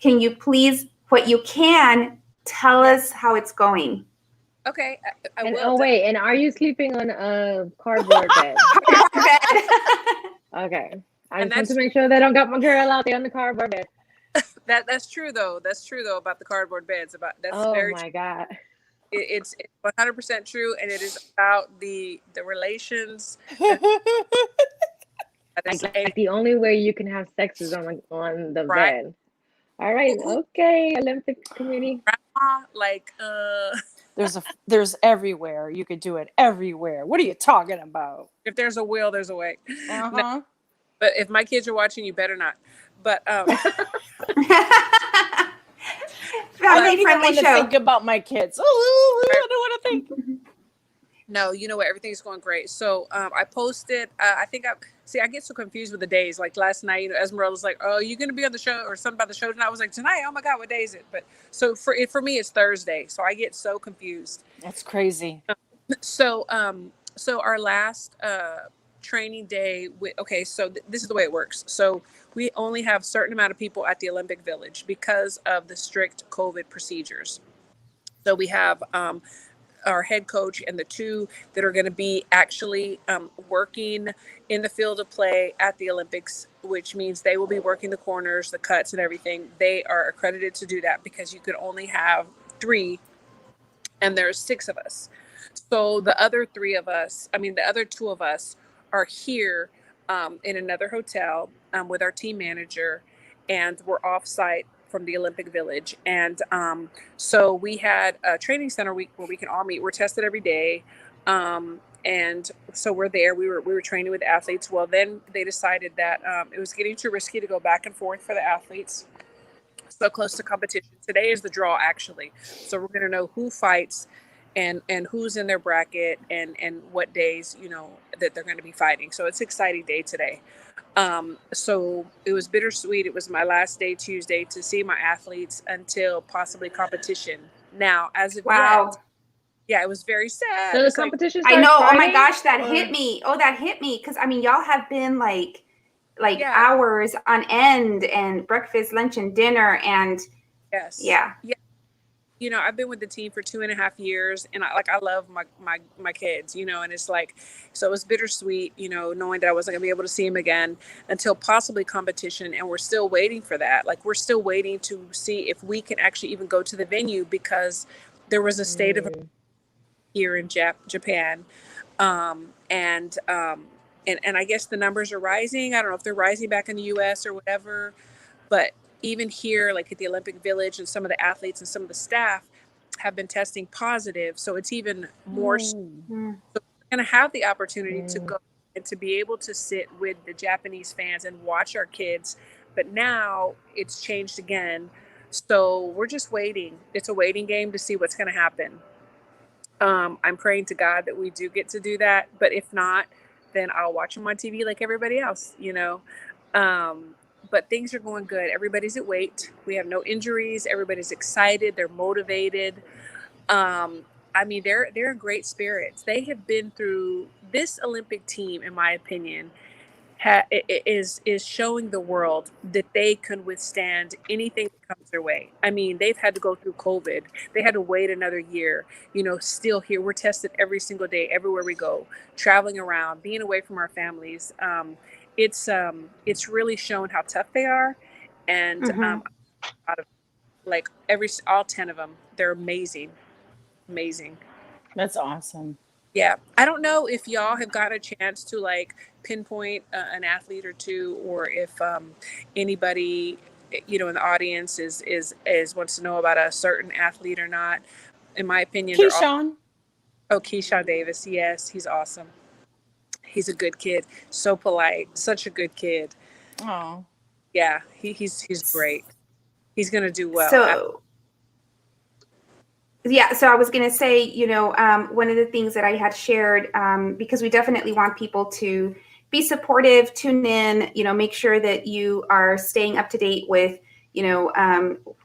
can you please, what you can, tell us how it's going? Okay, I will. Oh wait, and are you sleeping on a cardboard bed? Okay, I just want to make sure they don't got my girl out there on the cardboard bed. That's true though. That's true though about the cardboard beds. My God. It's 100% true, and it is about the relations. Like the only way you can have sex is on the bed. All right, okay, Olympic committee. Like, There's everywhere. You could do it everywhere. What are you talking about? if there's a will, there's a way. Uh-huh. No, but if my kids are watching, you better not. But Family I don't even friendly want to show. think about my kids. Oh, I don't want to think. no, you know what? Everything's going great. So I posted. I get so confused with the days. Like last night, Esmeralda's like, "Oh, you gonna be on the show or something about the show tonight?" I was like, "Tonight? Oh my God, what day is it?" But so for me, it's Thursday. So I get so confused. That's crazy. So our last training day so this is the way it works. So we only have a certain amount of people at the Olympic Village because of the strict COVID procedures. So we have our head coach and the two that are going to be actually working in the field of play at the Olympics, which means they will be working the corners, the cuts and everything. They are accredited to do that because you could only have 3 and there's 6 of us. So the other 2 of us are here in another hotel with our team manager, and we're off site from the Olympic Village. And so we had a training center week where we can all meet. We're tested every day. And so we're there. We were training with athletes. Well, then they decided that it was getting too risky to go back and forth for the athletes so close to competition. Today is the draw, actually. So we're going to know who fights and who's in their bracket and what days, that they're going to be fighting. So it's an exciting day today. So it was bittersweet. It was my last day Tuesday to see my athletes until possibly competition. Now, as of yet, yeah, it was very sad. So the competition I know. Friday, oh my gosh, that hit me. Oh, that hit me. Because I mean, y'all have been like hours on end, and breakfast, lunch, and dinner, and yeah. I've been with the team for 2.5 years, and I love my kids, and it's like, so it was bittersweet, knowing that I wasn't gonna be able to see them again until possibly competition. And we're still waiting for that. Like, we're still waiting to see if we can actually even go to the venue, because there was a state of here in Japan. And I guess the numbers are rising. I don't know if they're rising back in the US or whatever, but even here, like at the Olympic Village, and some of the athletes and some of the staff have been testing positive. So it's even more. So we're going to have the opportunity to go and to be able to sit with the Japanese fans and watch our kids. But now it's changed again. So we're just waiting. It's a waiting game to see what's going to happen. I'm praying to God that we do get to do that. But if not, then I'll watch them on TV like everybody else, But things are going good. Everybody's at weight. We have no injuries. Everybody's excited. They're motivated. They're in great spirits. They have been through this Olympic team, in my opinion, is showing the world that they can withstand anything that comes their way. I mean, they've had to go through COVID. They had to wait another year. Still here. We're tested every single day, everywhere we go, traveling around, being away from our families. It's really shown how tough they are, and out of all 10 of them, they're amazing. That's awesome. Yeah, I don't know if y'all have got a chance to pinpoint an athlete or two, or if anybody in the audience is wants to know about a certain athlete or not. In my opinion, Keyshawn. Keyshawn Davis. Yes, he's awesome. He's a good kid. So polite. Such a good kid. Oh. Yeah, he's great. He's gonna do well. So I was going to say, one of the things that I had shared, because we definitely want people to be supportive, tune in, make sure that you are staying up to date with,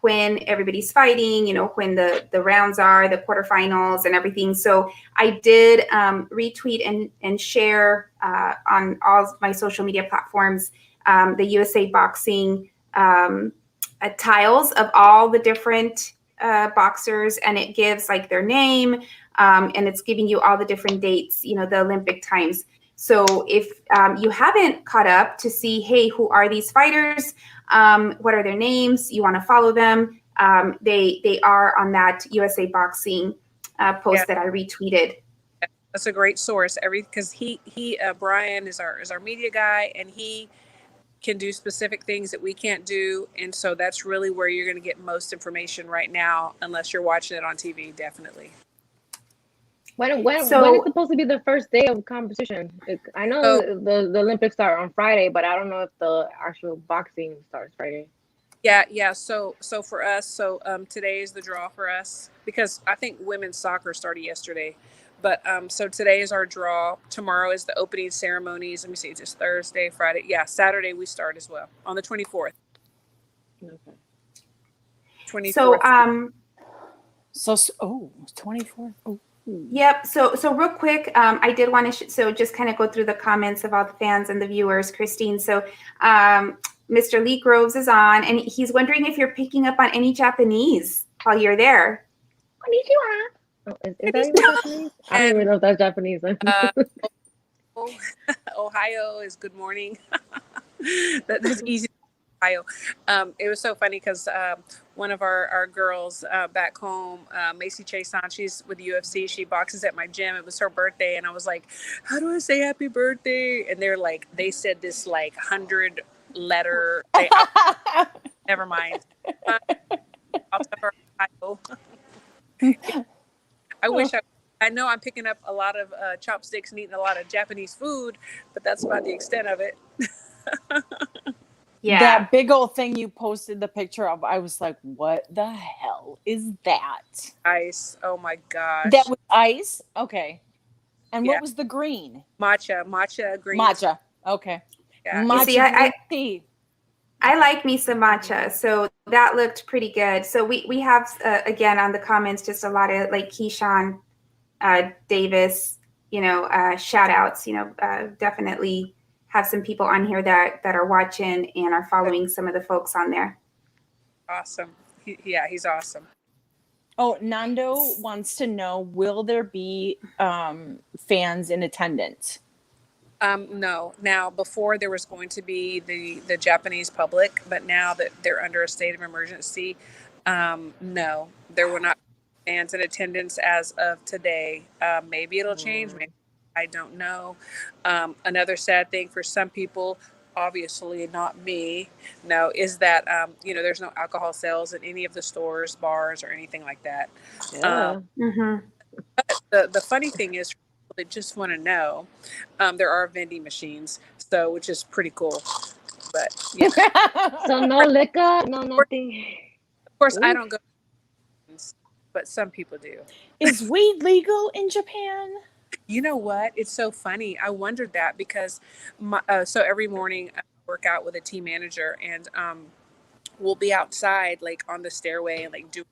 when everybody's fighting, when the rounds are, the quarterfinals and everything. So I did retweet and share on all of my social media platforms the USA Boxing tiles of all the different boxers, and it gives their name, and it's giving you all the different dates, the Olympic times. So if you haven't caught up to see, hey, who are these fighters? What are their names? You want to follow them? They are on that USA Boxing post that I retweeted. That's a great source. Because Brian is our media guy, and he can do specific things that we can't do. And so that's really where you're going to get most information right now, unless you're watching it on TV, definitely. When is supposed to be the first day of competition? I know the Olympics start on Friday, but I don't know if the actual boxing starts Friday. Yeah. So for us, today is the draw for us, because I think women's soccer started yesterday. But so today is our draw. Tomorrow is the opening ceremonies. Let me see, it's just Thursday, Friday. Yeah, Saturday we start as well on the 24th. Okay. 24th. So 24th. Oh. Yep. So real quick, I did want to just kind of go through the comments of all the fans and the viewers, Christine. So Mr. Lee Groves is on, and he's wondering if you're picking up on any Japanese while you're there. Konnichiwa. Oh, is that even Japanese? I don't even know if that's Japanese. Ohio is good morning. That's easy. Ohio. It was so funny because one of our girls back home, Macy Chason, she's with UFC. She boxes at my gym. It was her birthday, and I was like, "How do I say happy birthday?" And they said this like 100-letter. Never mind. Ohio. I wish I know I'm picking up a lot of chopsticks and eating a lot of Japanese food, but that's about the extent of it. Yeah. That big old thing you posted the picture of, I was like, what the hell is that? Ice. Oh my gosh. That was ice? Okay. And Yeah. what was the green? Matcha green. Matcha. Okay. Yeah. Matcha. You see, tea. I like me some matcha, so that looked pretty good. So we have again on the comments just a lot of like Keyshawn Davis, shout outs. Definitely have some people on here that are watching and are following some of the folks on there. Awesome. He's awesome. Oh, Nando wants to know, will there be fans in attendance? No. Now, before there was going to be the Japanese public, but now that they're under a state of emergency, no, there will not be fans in attendance as of today. Maybe it'll change. Maybe, I don't know. Another sad thing for some people, obviously not me, is that, there's no alcohol sales in any of the stores, bars, or anything like that. Yeah. But the funny thing is, they just want to know, there are vending machines, which is pretty cool. But So no liquor, no nothing. Of course, Ooh. I don't go, but some people do. Is weed legal in Japan? You know what? It's so funny. I wondered that because so every morning I work out with a team manager, and we'll be outside like on the stairway and like doing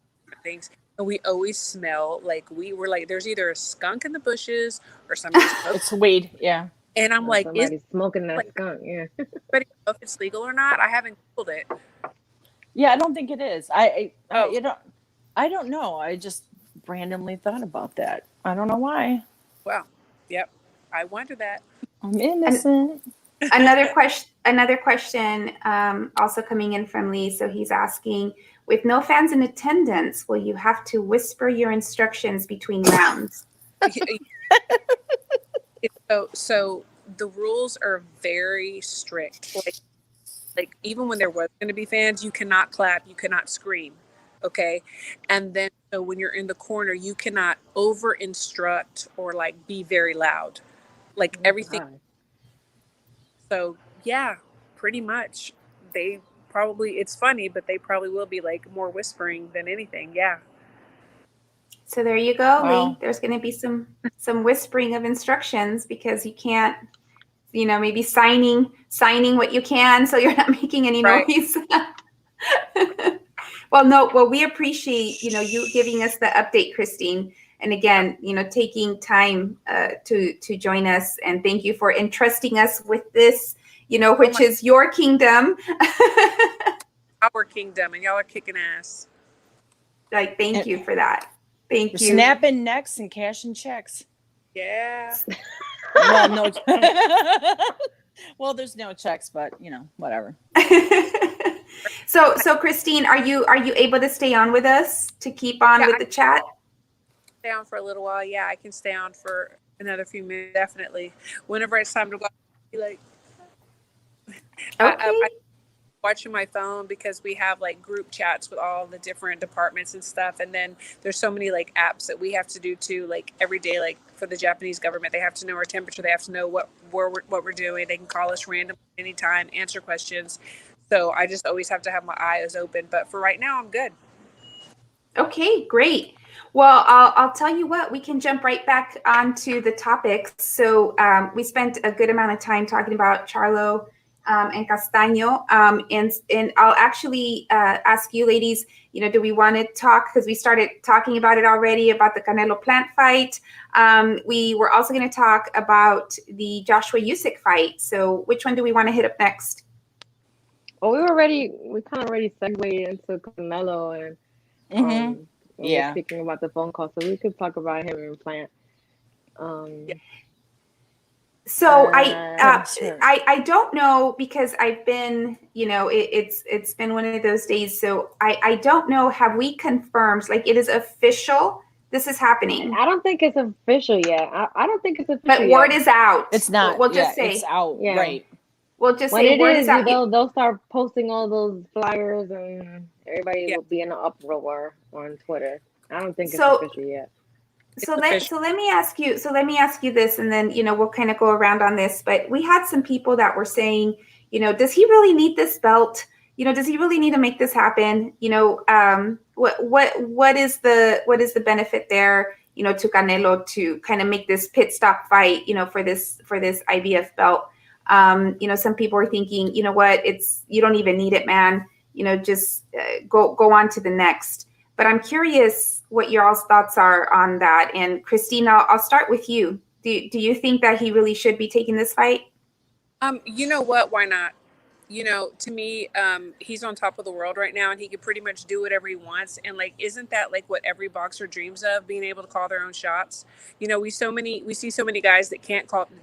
things. And we always smell like there's either a skunk in the bushes or somebody's It's weed, yeah. And I'm like, somebody's smoking that skunk, yeah. But if it's legal or not, I haven't Googled it. Yeah, I don't think it is. I don't know. I just randomly thought about that. I don't know why. Well, yep. I wonder that. I'm innocent. Another question also coming in from Lee. So he's asking, with no fans in attendance, will you have to whisper your instructions between rounds? So the rules are very strict. Like even when there was going to be fans, you cannot clap, you cannot scream. Okay. And then so when you're in the corner, you cannot over instruct or like be very loud. Like everything. God. So yeah, pretty much. It's funny, but they probably will be like more whispering than anything. Yeah. So there you go, Wow. Lee. There's going to be some whispering of instructions because you can't, maybe signing what you can so you're not making any noise. Well, we appreciate, you giving us the update, Christine. And again, taking time to join us. And thank you for entrusting us with this, which is your kingdom. Our kingdom, and y'all are kicking ass. Like, thank you for that. Thank you. Snapping necks and cashing checks. Yeah. Well, no. Well, there's no checks, but whatever. So Christine, are you able to stay on with us to keep on with the chat? Stay on for a little while. Yeah, I can stay on for another few minutes. Definitely. Whenever it's time to go, I'll be like, Okay. I watching my phone because we have like group chats with all the different departments and stuff, and then there's so many like apps that we have to do too, like every day. Like for the Japanese government, they have to know our temperature, they have to know what we're doing, they can call us randomly anytime, answer questions. So I just always have to have my eyes open, but for right now I'm good. Okay, great. Well, I'll tell you what, we can jump right back onto the topics. So we spent a good amount of time talking about Charlo and Castaño. And I'll actually ask you ladies, do we want to talk, because we started talking about it already, about the Canelo Plant fight. We were also going to talk about the Joshua Usyk fight. So which one do we want to hit up next? Well, we kind of already segued into Canelo and we're speaking about the phone call, so we could talk about him and Plant. So I don't know, because I've been, it's been one of those days. So I don't know. Have we confirmed, like, it is official? This is happening. I don't think it's official yet. I don't think it's official. But word is out. It's not. We'll just say it's out. Yeah. Right. We'll just when say word is out. They'll start posting all those flyers, and everybody will be in an uproar on Twitter. I don't think it's official yet. So let me ask you this, and then we'll kind of go around on this. But we had some people that were saying, does he really need this belt? Does he really need to make this happen? What is the benefit there? To Canelo to kind of make this pit stop fight. For this IBF belt. Some people are thinking, what? You don't even need it, man. Just go on to the next. But I'm curious what your all's thoughts are on that. And Christina, I'll start with you. Do you think that he really should be taking this fight? You know what? Why not? To me, he's on top of the world right now, and he can pretty much do whatever he wants. And like, isn't that like what every boxer dreams of, being able to call their own shots? We see so many guys that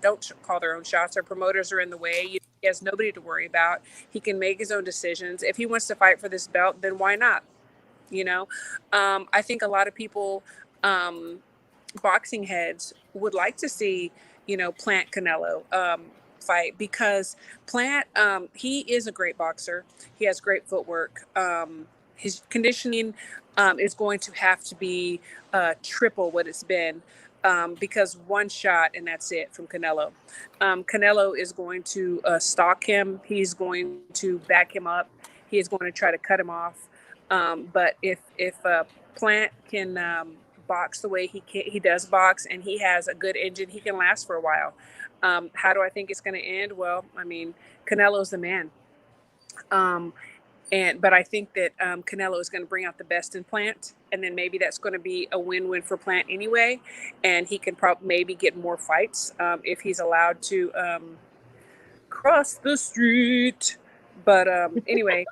don't call their own shots. Their promoters are in the way. He has nobody to worry about. He can make his own decisions. If he wants to fight for this belt, then why not? I think a lot of people, boxing heads, would like to see, Plant Canelo fight, because Plant, he is a great boxer. He has great footwork. His conditioning is going to have to be triple what it's been, because one shot and that's it from Canelo. Canelo is going to stalk him. He's going to back him up. He is going to try to cut him off. But if Plant can box the way he does box, and he has a good engine, he can last for a while. How do I think it's going to end? Well, I mean, Canelo's the man. But I think that Canelo is going to bring out the best in Plant, and then maybe that's going to be a win-win for Plant anyway, and he can maybe get more fights if he's allowed to cross the street. But anyway.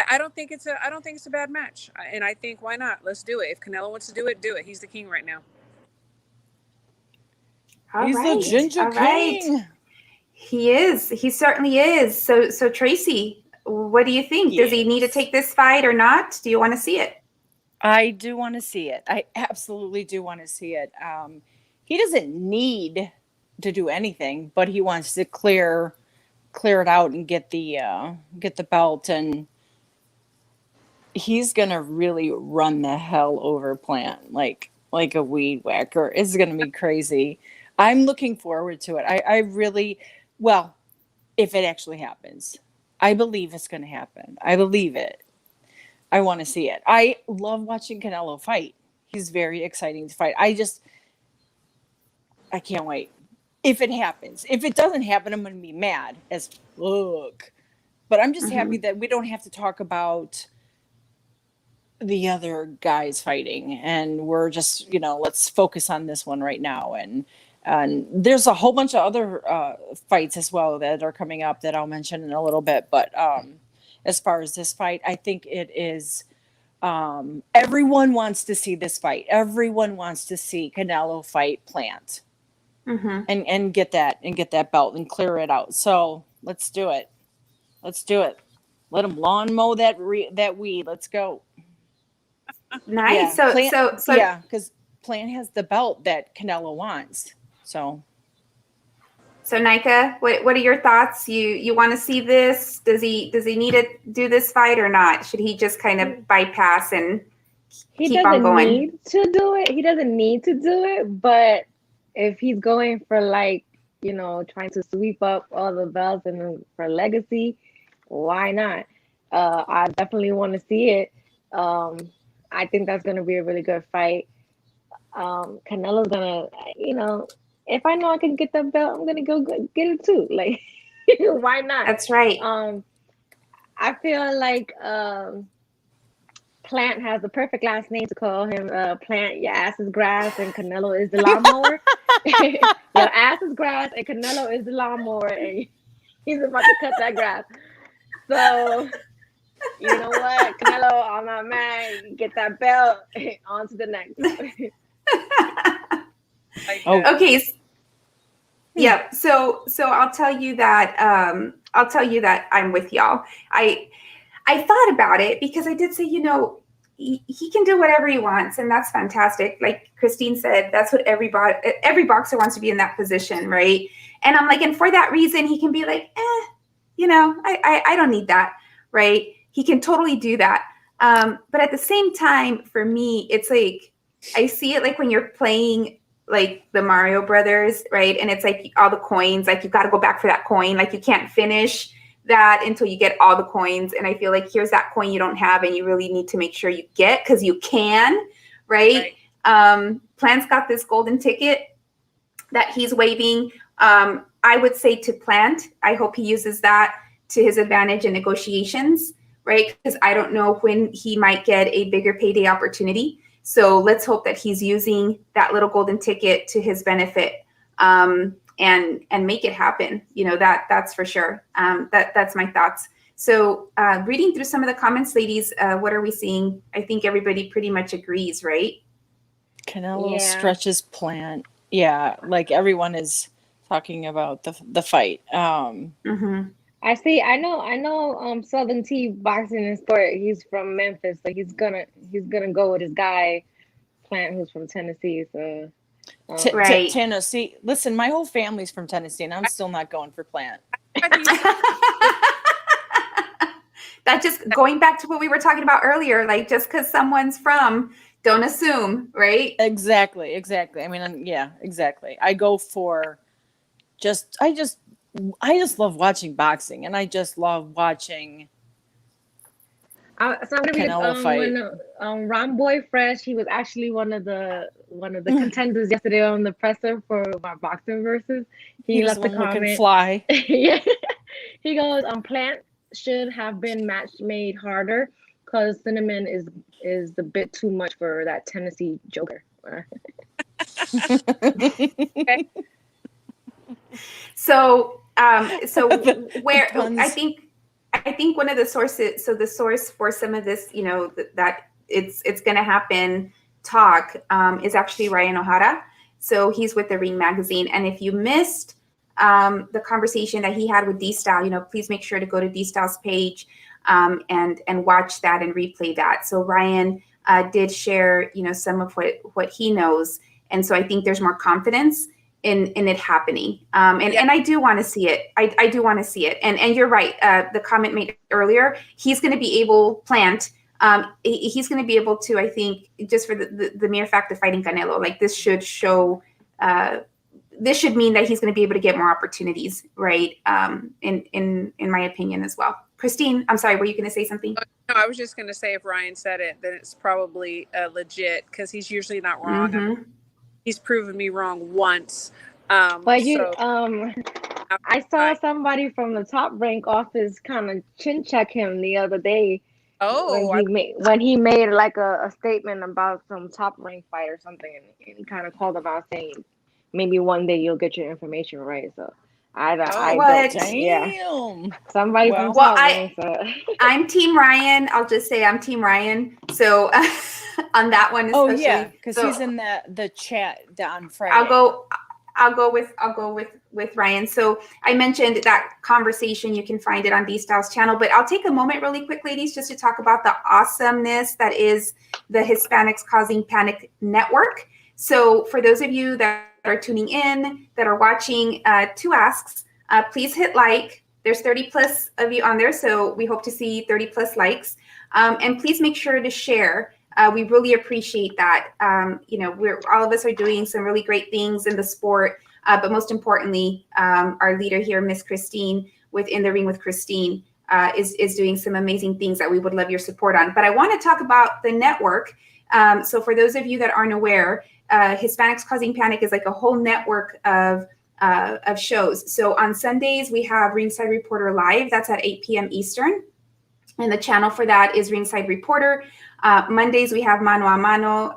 I don't think it's a bad match, and I think, why not? Let's do it. If Canelo wants to do it, do it. He's the king right now. He's the Ginger King. Right. He is. He certainly is. So Tracy, what do you think? Yes. Does he need to take this fight or not? Do you want to see it? I do want to see it. I absolutely do want to see it. He doesn't need to do anything, but he wants to clear it out and get the belt, and he's gonna really run the hell over Plant like a weed whacker. It's gonna be crazy. I'm looking forward to it. I really, well, if it actually happens, I believe it's gonna happen. I believe it. I want to see it. I love watching Canelo fight. He's very exciting to fight. I can't wait. If it happens. If it doesn't happen, I'm gonna be mad as fuck. But I'm just happy that we don't have to talk about the other guys fighting, and we're just, let's focus on this one right now. And there's a whole bunch of other fights as well that are coming up that I'll mention in a little bit. But as far as this fight, I think it is, everyone wants to see this fight. Everyone wants to see Canelo fight Plant and get that belt and clear it out. So let's do it. Let him lawn mow that weed. Let's go. Nice. Yeah. So because Plant has the belt that Canelo wants. So So Nika, what are your thoughts? You want to see this? Does he need to do this fight or not? Should he just kind of bypass and keep on going? He doesn't need to do it. He doesn't need to do it. But if he's going for like, trying to sweep up all the belts and for legacy, why not? I definitely want to see it. I think that's going to be a really good fight. Canelo's gonna, if I know I can get that belt, I'm gonna go get it too. Like, why not? That's right. I feel like Plant has the perfect last name to call him. Plant, your ass is grass and Canelo is the lawnmower. Your ass is grass and Canelo is the lawnmower, and he's about to cut that grass. So, you know what, Canelo, I'm not mad. Get that belt. On to the next. Okay. Yeah. So I'll tell you that I'm with y'all. I thought about it because I did say, he can do whatever he wants, and that's fantastic. Like Christine said, that's what every boxer wants to be in that position, right? And I'm like, and for that reason, he can be like, I don't need that, right? He can totally do that. But at the same time, for me, it's like I see it like when you're playing like the Mario Brothers, right? And it's like all the coins, like you got to go back for that coin, like you can't finish that until you get all the coins. And I feel like here's that coin you don't have and you really need to make sure you get, because you can, right? Plant's got this golden ticket that he's waving. I would say to Plant, I hope he uses that to his advantage in negotiations, right? Because I don't know when he might get a bigger payday opportunity. So let's hope that he's using that little golden ticket to his benefit, and make it happen. That's for sure. That's my thoughts. So reading through some of the comments, ladies, what are we seeing? I think everybody pretty much agrees, right? Canelo stretches Plant. Yeah, like everyone is talking about the fight. I know Southern T boxing and sport. He's from Memphis, so he's gonna go with his guy Plant, who's from Tennessee. So right. Tennessee. Listen, my whole family's from Tennessee, and I'm still not going for Plant. That just going back to what we were talking about earlier, like just because someone's from, don't assume, right? Exactly. I mean, yeah, exactly. I go for I just love watching boxing, and I just love watching Canelo fight. When Ron Boy Fresh, he was actually one of the contenders yesterday on the presser for my boxing versus. He left a comment. Fly. Yeah, he goes, Plant should have been match made harder because Cinnamon is a bit too much for that Tennessee Joker. Okay. So where I think one of the sources, so the source for some of this, that it's going to happen talk is actually Ryan O'Hara. So he's with the Ring Magazine. And if you missed the conversation that he had with D-Style, please make sure to go to D-Style's page and watch that and replay that. So Ryan did share, some of what he knows. And so I think there's more confidence in it happening. And I do want to see it. I do want to see it. And you're right. The comment made earlier, he's going to be able, Plant, he's going to be able to, I think, just for the mere fact of fighting Canelo, like this should show, this should mean that he's going to be able to get more opportunities, right? In my opinion as well. Christine, I'm sorry, were you going to say something? No, I was just going to say if Ryan said it, then it's probably legit because he's usually not wrong. Mm-hmm. He's proven me wrong once. But I saw somebody from the Top Rank office kind of chin check him the other day. Oh, when he made like a statement about some Top Rank fight or something, and he kind of called him out saying maybe one day you'll get your information right. So somebody from Top Rank. So. I'm Team Ryan. I'll just say I'm Team Ryan. So on that one, especially. Oh yeah, because he's in the chat on Friday. I'll go with Ryan. So I mentioned that conversation. You can find it on D-Style's channel, but I'll take a moment really quick, ladies, just to talk about the awesomeness that is the Hispanics Causing Panic Network. So for those of you that are tuning in, that are watching, 2 asks, please hit like. There's 30 plus of you on there, so we hope to see 30 plus likes. And please make sure to share. We really appreciate that. All of us are doing some really great things in the sport, but most importantly, our leader here, Miss Christine, with In the Ring with Christine, is doing some amazing things that we would love your support on. But I want to talk about the network. So for those of you that aren't aware, Hispanics Causing Panic is like a whole network of shows. So on Sundays, we have Ringside Reporter Live. That's at 8 p.m. Eastern. And the channel for that is Ringside Reporter. Mondays, we have Mano a Mano.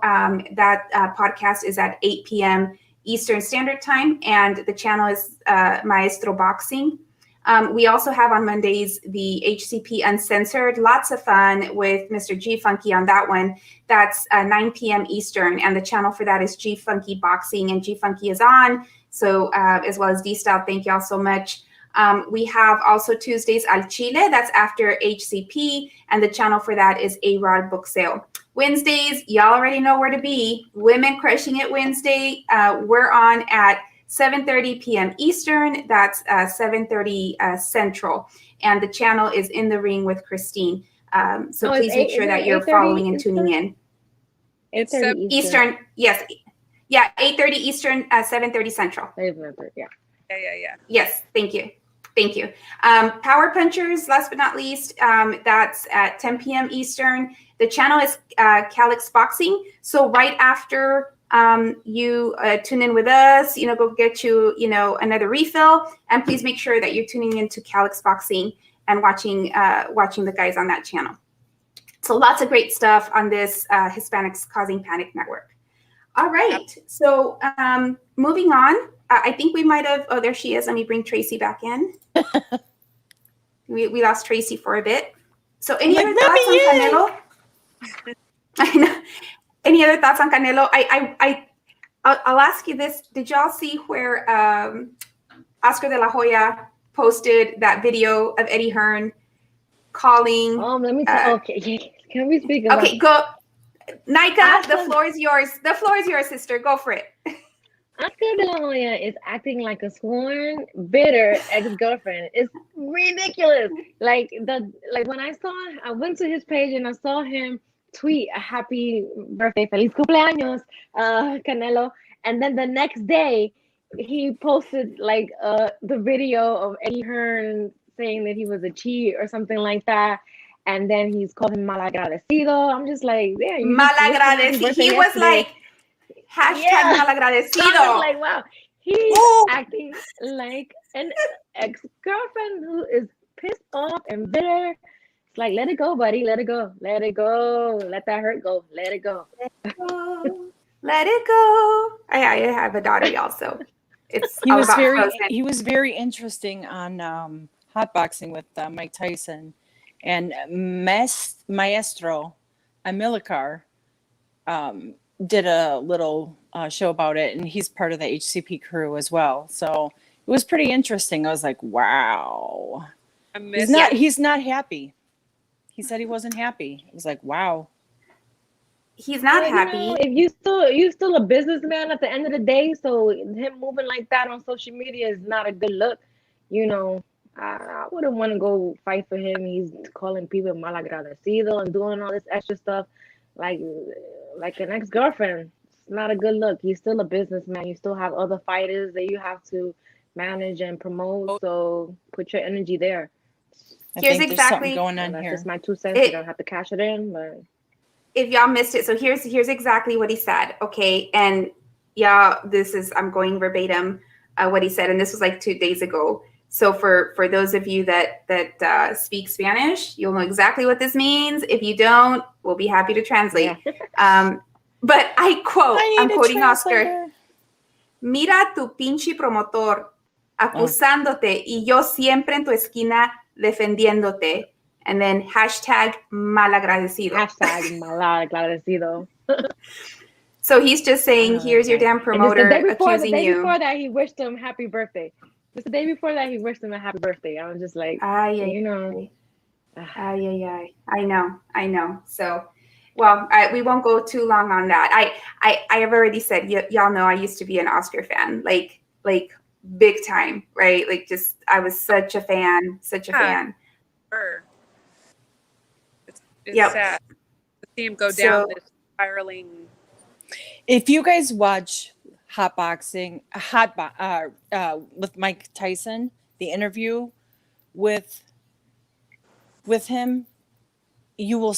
That podcast is at 8 p.m. Eastern Standard Time. And the channel is Maestro Boxing. We also have on Mondays the HCP Uncensored. Lots of fun with Mr. G Funky on that one. That's 9 p.m. Eastern. And the channel for that is G Funky Boxing. And G Funky is on. So as well as D-Style, thank y'all so much. We have also Tuesdays Al Chile. That's after HCP. And the channel for that is A-Rod Boxeo. Wednesdays, y'all already know where to be. Women Crushing It Wednesday. We're on at 7:30 p.m. Eastern. That's 7:30 Central. And the channel is In the Ring with Christine. So please make sure that you're following and tuning in. 8:30 Eastern. Yes. Yeah, 8:30 Eastern, 7:30 Central. Yeah. Yeah. Yes, thank you. Thank you. Power Punchers, last but not least, that's at 10 p.m. Eastern. The channel is Calix Boxing. So right after you tune in with us, go get you, another refill. And please make sure that you're tuning into Calix Boxing and watching the guys on that channel. So lots of great stuff on this Hispanics Causing Panic network. All right. So moving on, I think we might have, there she is. Let me bring Tracy back in. We lost Tracy for a bit. So any other thoughts on Canelo? I know. Any other thoughts on Canelo? I'll ask you this. Did y'all see where Oscar de la Hoya posted that video of Eddie Hearn calling? Let me tell. Okay, can we speak about? Okay, go, Nika. The floor is yours. The floor is yours, sister. Go for it. Oscar de la Hoya is acting like a sworn, bitter ex-girlfriend. It's ridiculous. Like when I went to his page and I saw him tweet a happy birthday, feliz cumpleaños, Canelo, and then the next day he posted the video of Eddie Hearn saying that he was a cheat or something like that, and then he's called him malagradecido. I'm just like, yeah, malagradecido. He was like #malagradecido. I was like, wow, he's acting like an ex-girlfriend who is pissed off and bitter. It's like, let it go, buddy. Let it go. Let it go. Let that hurt go. Let it go. Let it go. I have a daughter, y'all, so it's he was very interesting on hot boxing with Mike Tyson, and Maestro Amilcar did a little show about it, and he's part of the HCP crew as well. So it was pretty interesting. I was like, wow. He's not happy. He said he wasn't happy. It was like, wow. He's not happy. If you still a businessman at the end of the day, so him moving like that on social media is not a good look. I wouldn't want to go fight for him. He's calling people malagradecido and doing all this extra stuff like an ex-girlfriend. It's not a good look. You're still a businessman. You still have other fighters that you have to manage and promote. So put your energy there. Here's exactly going on that's here. Just my 2 cents. You don't have to cash it in, but if y'all missed it, so here's exactly what he said. Okay, and y'all, I'm going verbatim what he said, and this was like 2 days ago. So for those of you that speak Spanish, you'll know exactly what this means. If you don't, we'll be happy to translate. Yeah. But I'm quoting Oscar. Mira tu pinche promotor acusándote y yo siempre en tu esquina defendiéndote. And then #malagradecido. #malagradecido. So he's just saying, here's your damn promoter accusing you. The day before that, he wished him happy birthday. Just the day before that, he wished him a happy birthday. I was just like, I know. So Well, we won't go too long on that. I have already said, y'all know I used to be an Oscar fan, like big time, right? Like just I was such a fan. Sure. It's Yep. sad to see him go So- down this spiraling. If you guys watch Hot Boxing, with Mike Tyson, the interview with him, you will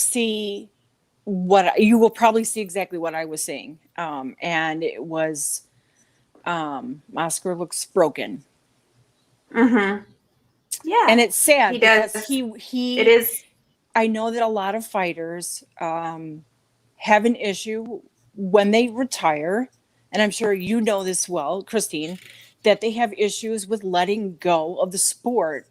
probably see exactly what I was saying. And it was, Oscar looks broken. Mm-hmm. Yeah. And it's sad He does. because It is. I know that a lot of fighters have an issue when they retire, and I'm sure you know this well, Christine, that they have issues with letting go of the sport.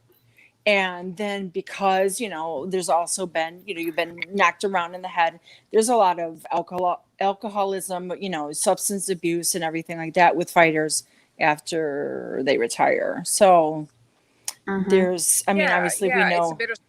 And then because, there's also been, you've been knocked around in the head. There's a lot of alcoholism, substance abuse and everything like that with fighters after they retire. So there's, obviously we know. It's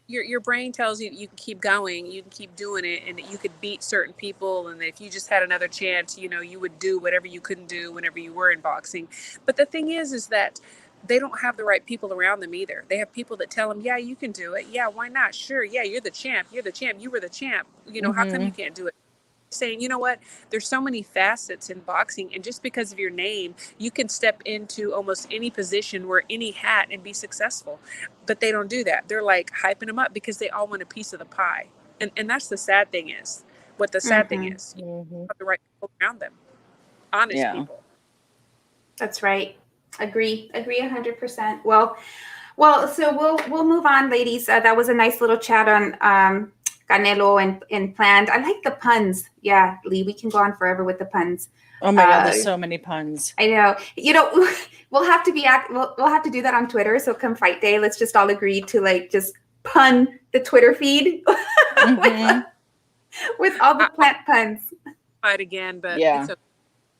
your brain tells you you can keep going, you can keep doing it, and that you could beat certain people, and that if you just had another chance, you would do whatever you couldn't do whenever you were in boxing. But the thing is that they don't have the right people around them either. They have people that tell them, yeah, you can do it. Yeah, why not? Sure. Yeah, you're the champ. You were the champ. How come you can't do it? Saying, you know what, there's so many facets in boxing, and just because of your name, you can step into almost any position, wear any hat, and be successful. But they don't do that. They're like hyping them up because they all want a piece of the pie. And that's the sad thing is. What the sad thing is, you have the right people around them, honest people. That's right. Agree 100%. Well, so we'll move on, ladies. That was a nice little chat on Canelo and Planned. I like the puns. Yeah, Lee, we can go on forever with the puns. Oh my God, there's so many puns. I know. We'll have to we'll have to do that on Twitter. So come fight day, let's just all agree to just pun the Twitter feed with all the plant puns. Fight again, but yeah, it's okay.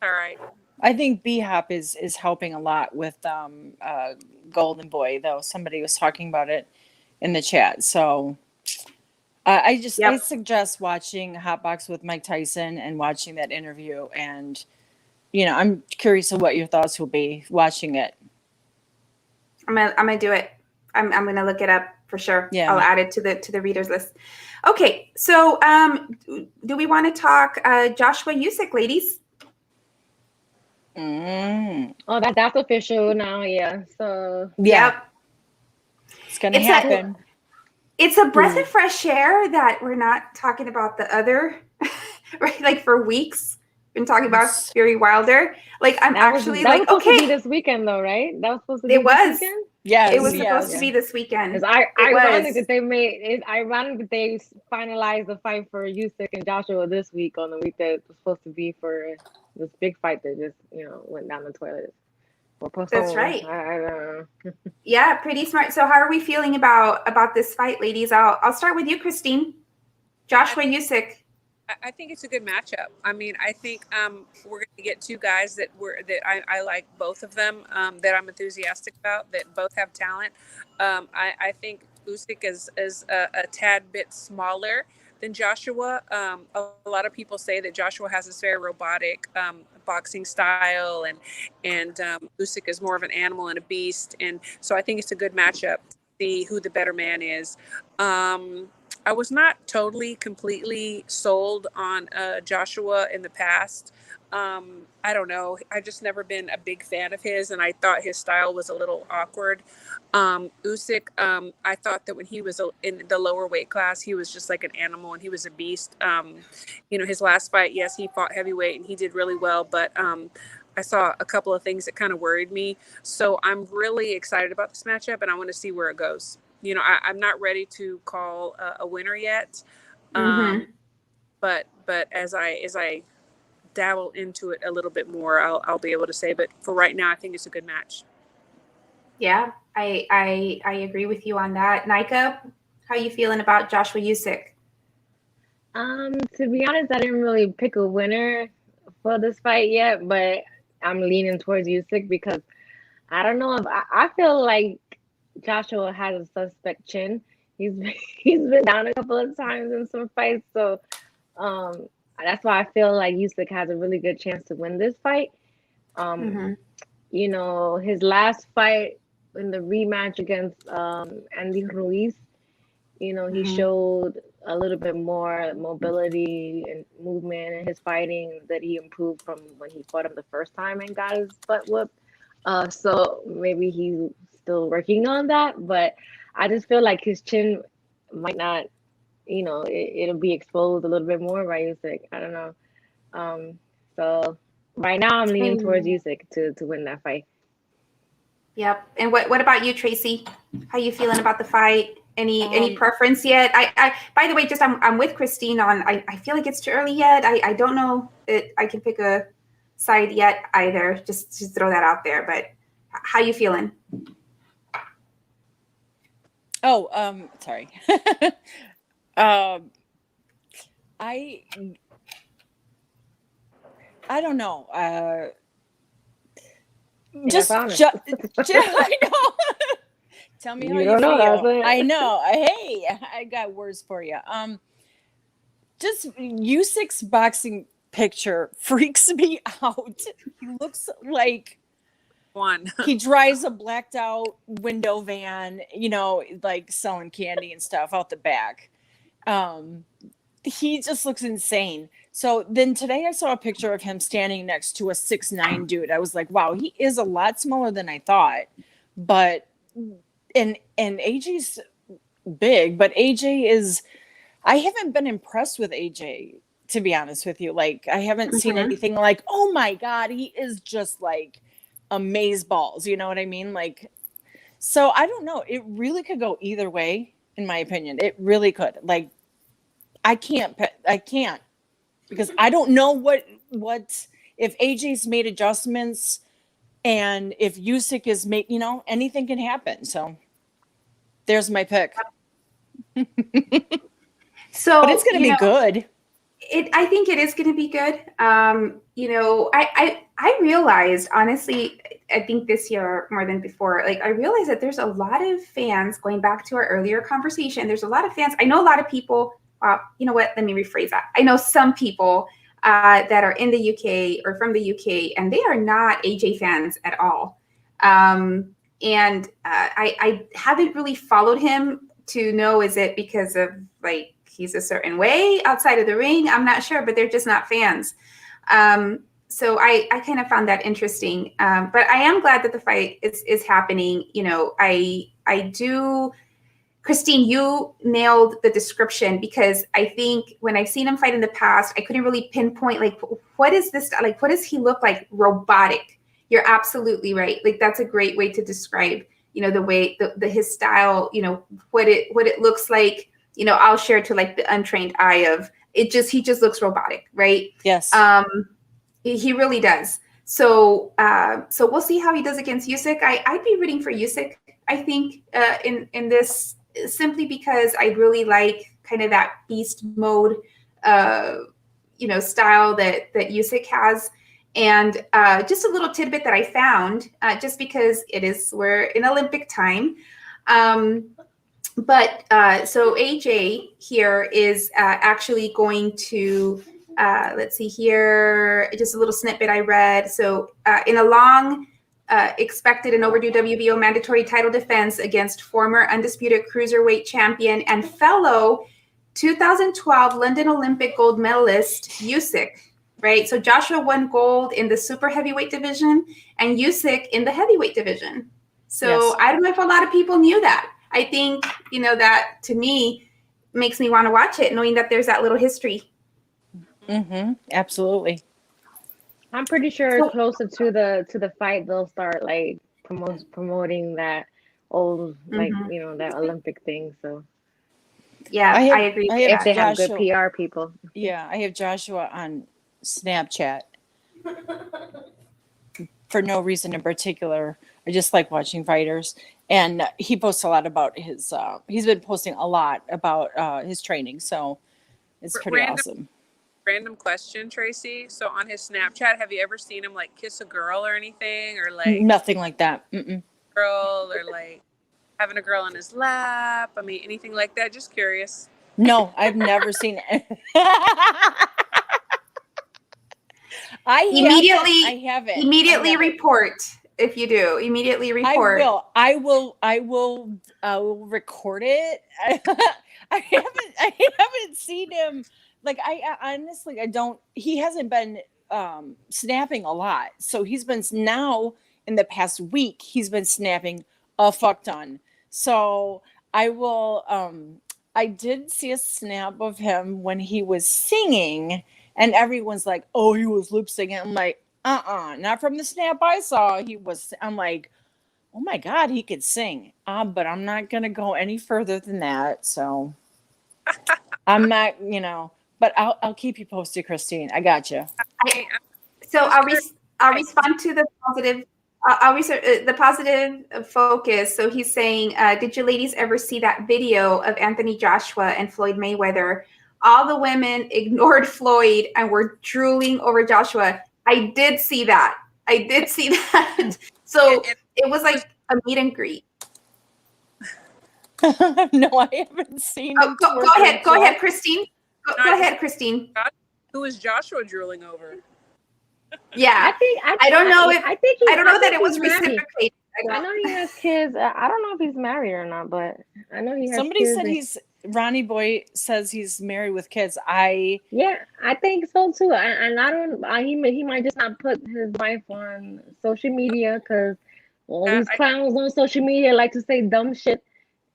All right. I think B-Hop is helping a lot with Golden Boy, though. Somebody was talking about it in the chat. So I suggest watching Hot Box with Mike Tyson and watching that interview. And, I'm curious of what your thoughts will be watching it. I'm gonna do it. I'm gonna look it up for sure. Yeah. I'll add it to the readers list. Okay, so do we want to talk Joshua Usyk, ladies? Oh, that's official now. Yeah. So. Yep. It's gonna happen. It's a breath of fresh air that we're not talking about the other, right? Like for weeks, been talking about Fury Wilder. Like I'm that actually was supposed okay. to be this weekend though, right? That was supposed to be It was. This weekend? Yes, it was supposed to be this weekend. It's ironic that they ironic that they finalized the fight for Usyk and Joshua this week on the week that it was supposed to be for this big fight that just went down the toilet. That's right. I don't know. Yeah, pretty smart. So how are we feeling about this fight, ladies? I'll start with you, Christine. Joshua Usyk. I think it's a good matchup. I mean, I think we're going to get two guys that I like both of them, that I'm enthusiastic about, that both have talent. I think Usyk is a tad bit smaller than Joshua. A lot of people say that Joshua has this very robotic boxing style, and Usyk is more of an animal and a beast. And so I think it's a good matchup to see who the better man is. I was not completely sold on Joshua in the past. I don't know. I've just never been a big fan of his, and I thought his style was a little awkward. Usyk, I thought that when he was in the lower weight class, he was just like an animal, and he was a beast. His last fight, yes, he fought heavyweight, and he did really well, but I saw a couple of things that kind of worried me. So I'm really excited about this matchup, and I want to see where it goes. I'm not ready to call a winner yet, but as I dabble into it a little bit more, I'll be able to say. But for right now, I think it's a good match. Yeah, I agree with you on that. Nika, how are you feeling about Joshua Usyk? To be honest, I didn't really pick a winner for this fight yet, but I'm leaning towards Usyk because I don't know if I feel like Joshua has a suspect chin. He's he's been down a couple of times in some fights, so that's why I feel like Usyk has a really good chance to win this fight. Mhm. You know, his last fight in the rematch against Andy Ruiz, you know, he Mhm. showed a little bit more mobility and movement in his fighting that he improved from when he fought him the first time and got his butt whooped. So maybe he's still working on that, but I just feel like his chin might not, you know, it'll be exposed a little bit more by Usyk. I don't know. So right now I'm leaning towards And Usyk to win that fight. yep. And what about you, Tracy? How you feeling about the fight? Any Um, preference yet? I by the way, just I'm with Christine on I feel like it's too early yet. I don't know that I can pick a side yet either. Just to throw that out there. But how you feeling? sorry. um, I I don't know. And that's honest. I know. Tell me how You you don't know, that's feel. I it. know. Hey, I got words for you. Just Usyk's boxing picture freaks me out. He looks like One. he drives a blacked out window van, you know, like selling candy and stuff out the back. Um, he just looks insane. So then today I saw a picture of him standing next to a 6'9" dude. I was like, wow, he is a lot smaller than I thought. But and AJ's big, but AJ is I haven't been impressed with AJ, to be honest with you. Like I haven't seen Mhm. anything like, oh my God, he is just like amaze balls. You know what I mean? Like, so I don't know. It really could go either way, in my opinion. It really could. Like, I can't because I don't know what if AJ's made adjustments and if Usyk is made, you know, anything can happen. So there's my pick. But it's So, going to be good. I think it is going to be good. You know, I realized honestly, I think this year more than before, like I realized that there's a lot of fans going back to our earlier conversation. There's a lot of fans. I know a lot of people. You know what? Let me rephrase that. I know some people that are in the UK or from the UK, and they are not AJ fans at all. And I haven't really followed him to know, is it because of like he's a certain way outside of the ring? I'm not sure, but they're just not fans. So I kind of found that interesting. But I am glad that the fight is happening. You know, I do. Christine, you nailed the description, because I think when I've seen him fight in the past, I couldn't really pinpoint like what is this like? What does he look like? Robotic. You're absolutely right. Like that's a great way to describe, you know, the way the his style, you know, what it looks like. You know, I'll share to like the untrained eye of it. Just he just looks robotic, right? Yes. He really does. So so we'll see how he does against Usyk. I'd be rooting for Usyk. I think in this, simply because I really like kind of that beast mode, you know, style that Usyk has. And just a little tidbit that I found, just because we're in Olympic time. But so AJ here is actually going to, let's see here, just a little snippet I read. So in a long expected and overdue WBO mandatory title defense against former undisputed cruiserweight champion and fellow 2012 London Olympic gold medalist Usyk, right? So Joshua won gold in the super heavyweight division and Usyk in the heavyweight division. So Yes. I don't know if a lot of people knew that. I think, you know, that to me makes me want to watch it, knowing that there's that little history. Mm-hmm. Absolutely. I'm pretty sure So, closer to the fight they'll start like promoting that old, like, mhm. you know, that Olympic thing. So Yeah, I agree I with have if that. they have good Joshua. PR people. Yeah, I have Joshua on Snapchat for no reason in particular. I just like watching fighters, and he posts a lot about his. He's been posting a lot about his training, so it's pretty Random awesome. random question, Tracy. So on his Snapchat, have you ever seen him like kiss a girl or anything, or like Nothing like that. Mm-mm. girl or like? having a girl on his lap? I mean, anything like that? Just curious. No, I've never seen it. I haven't. Immediately report if you do. Immediately report. I will record it. I haven't seen him. Like, I honestly, I don't. He hasn't been snapping a lot. So he's been now in the past week. He's been snapping a fuck ton. So I will. I did see a snap of him when he was singing, and everyone's like, "Oh, he was lip syncing." I'm like, not from the snap I saw. I'm like, oh my God, he could sing. But I'm not gonna go any further than that. So I'm not, but I'll keep you posted, Christine. I got you. I'll respond to the positive. The positive focus. So he's saying, did you ladies ever see that video of Anthony Joshua and Floyd Mayweather? All the women ignored Floyd and were drooling over Joshua. I did see that. So it was like a meet and greet. No, I haven't seen it. Go ahead, Christine. Go ahead, Christine. Who is Joshua drooling over? Yeah, I don't know that it was reciprocated. I know he has kids. I don't know if he's married or not, but I know he has Somebody kids. said Ronnie Boy says he's married with kids. Yeah, I think so too. And I don't. He might just not put his wife on social media because all these clowns on social media like to say dumb shit.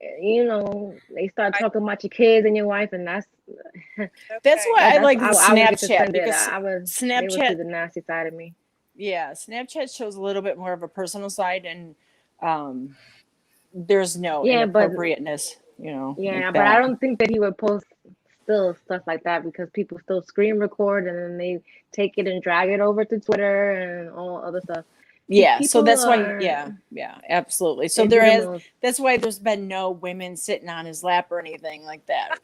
They start talking about your kids and your wife, and that's why I like Snapchat, because Snapchat they would see the nasty side of me. Yeah, Snapchat shows a little bit more of a personal side, and there's no inappropriateness, Yeah, like but I don't think that he would post still stuff like that because people still screen record and then they take it and drag it over to Twitter and all other stuff. Yeah, so that's why. Yeah, absolutely. So that's why there's been no women sitting on his lap or anything like that.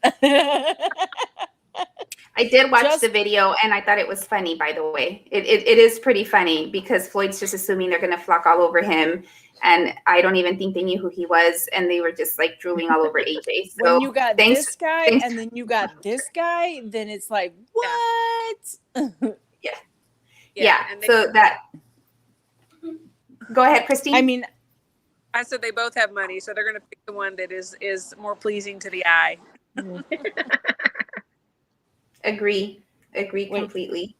I did watch the video and I thought it was funny, by the way. It is pretty funny because Floyd's just assuming they're going to flock all over him. And I don't even think they knew who he was. And they were just like drooling all over AJ. So when you got this guy and then you got this guy, then it's like, what? Yeah. So that. Go ahead, Christine. I mean, I said they both have money, so they're going to pick the one that is more pleasing to the eye. Agree completely.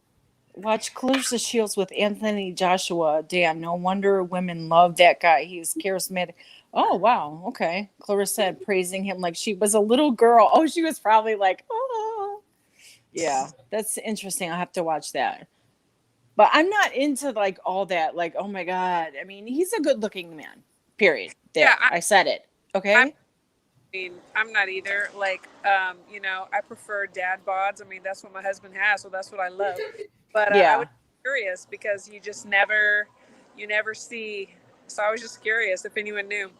Watch Clarissa Shields with Anthony Joshua. Damn, no wonder women love that guy. He's charismatic. Oh, wow. Okay. Clarissa praising him like she was a little girl. Oh, she was probably like, oh. Yeah, that's interesting. I'll have to watch that. But I'm not into like all that. Like, oh my God. I mean, he's a good looking man. Period. There. Yeah, I said it. Okay. I'm not either. Like, I prefer dad bods. I mean, that's what my husband has, so that's what I love. But I was curious because you never see. So I was just curious if anyone knew.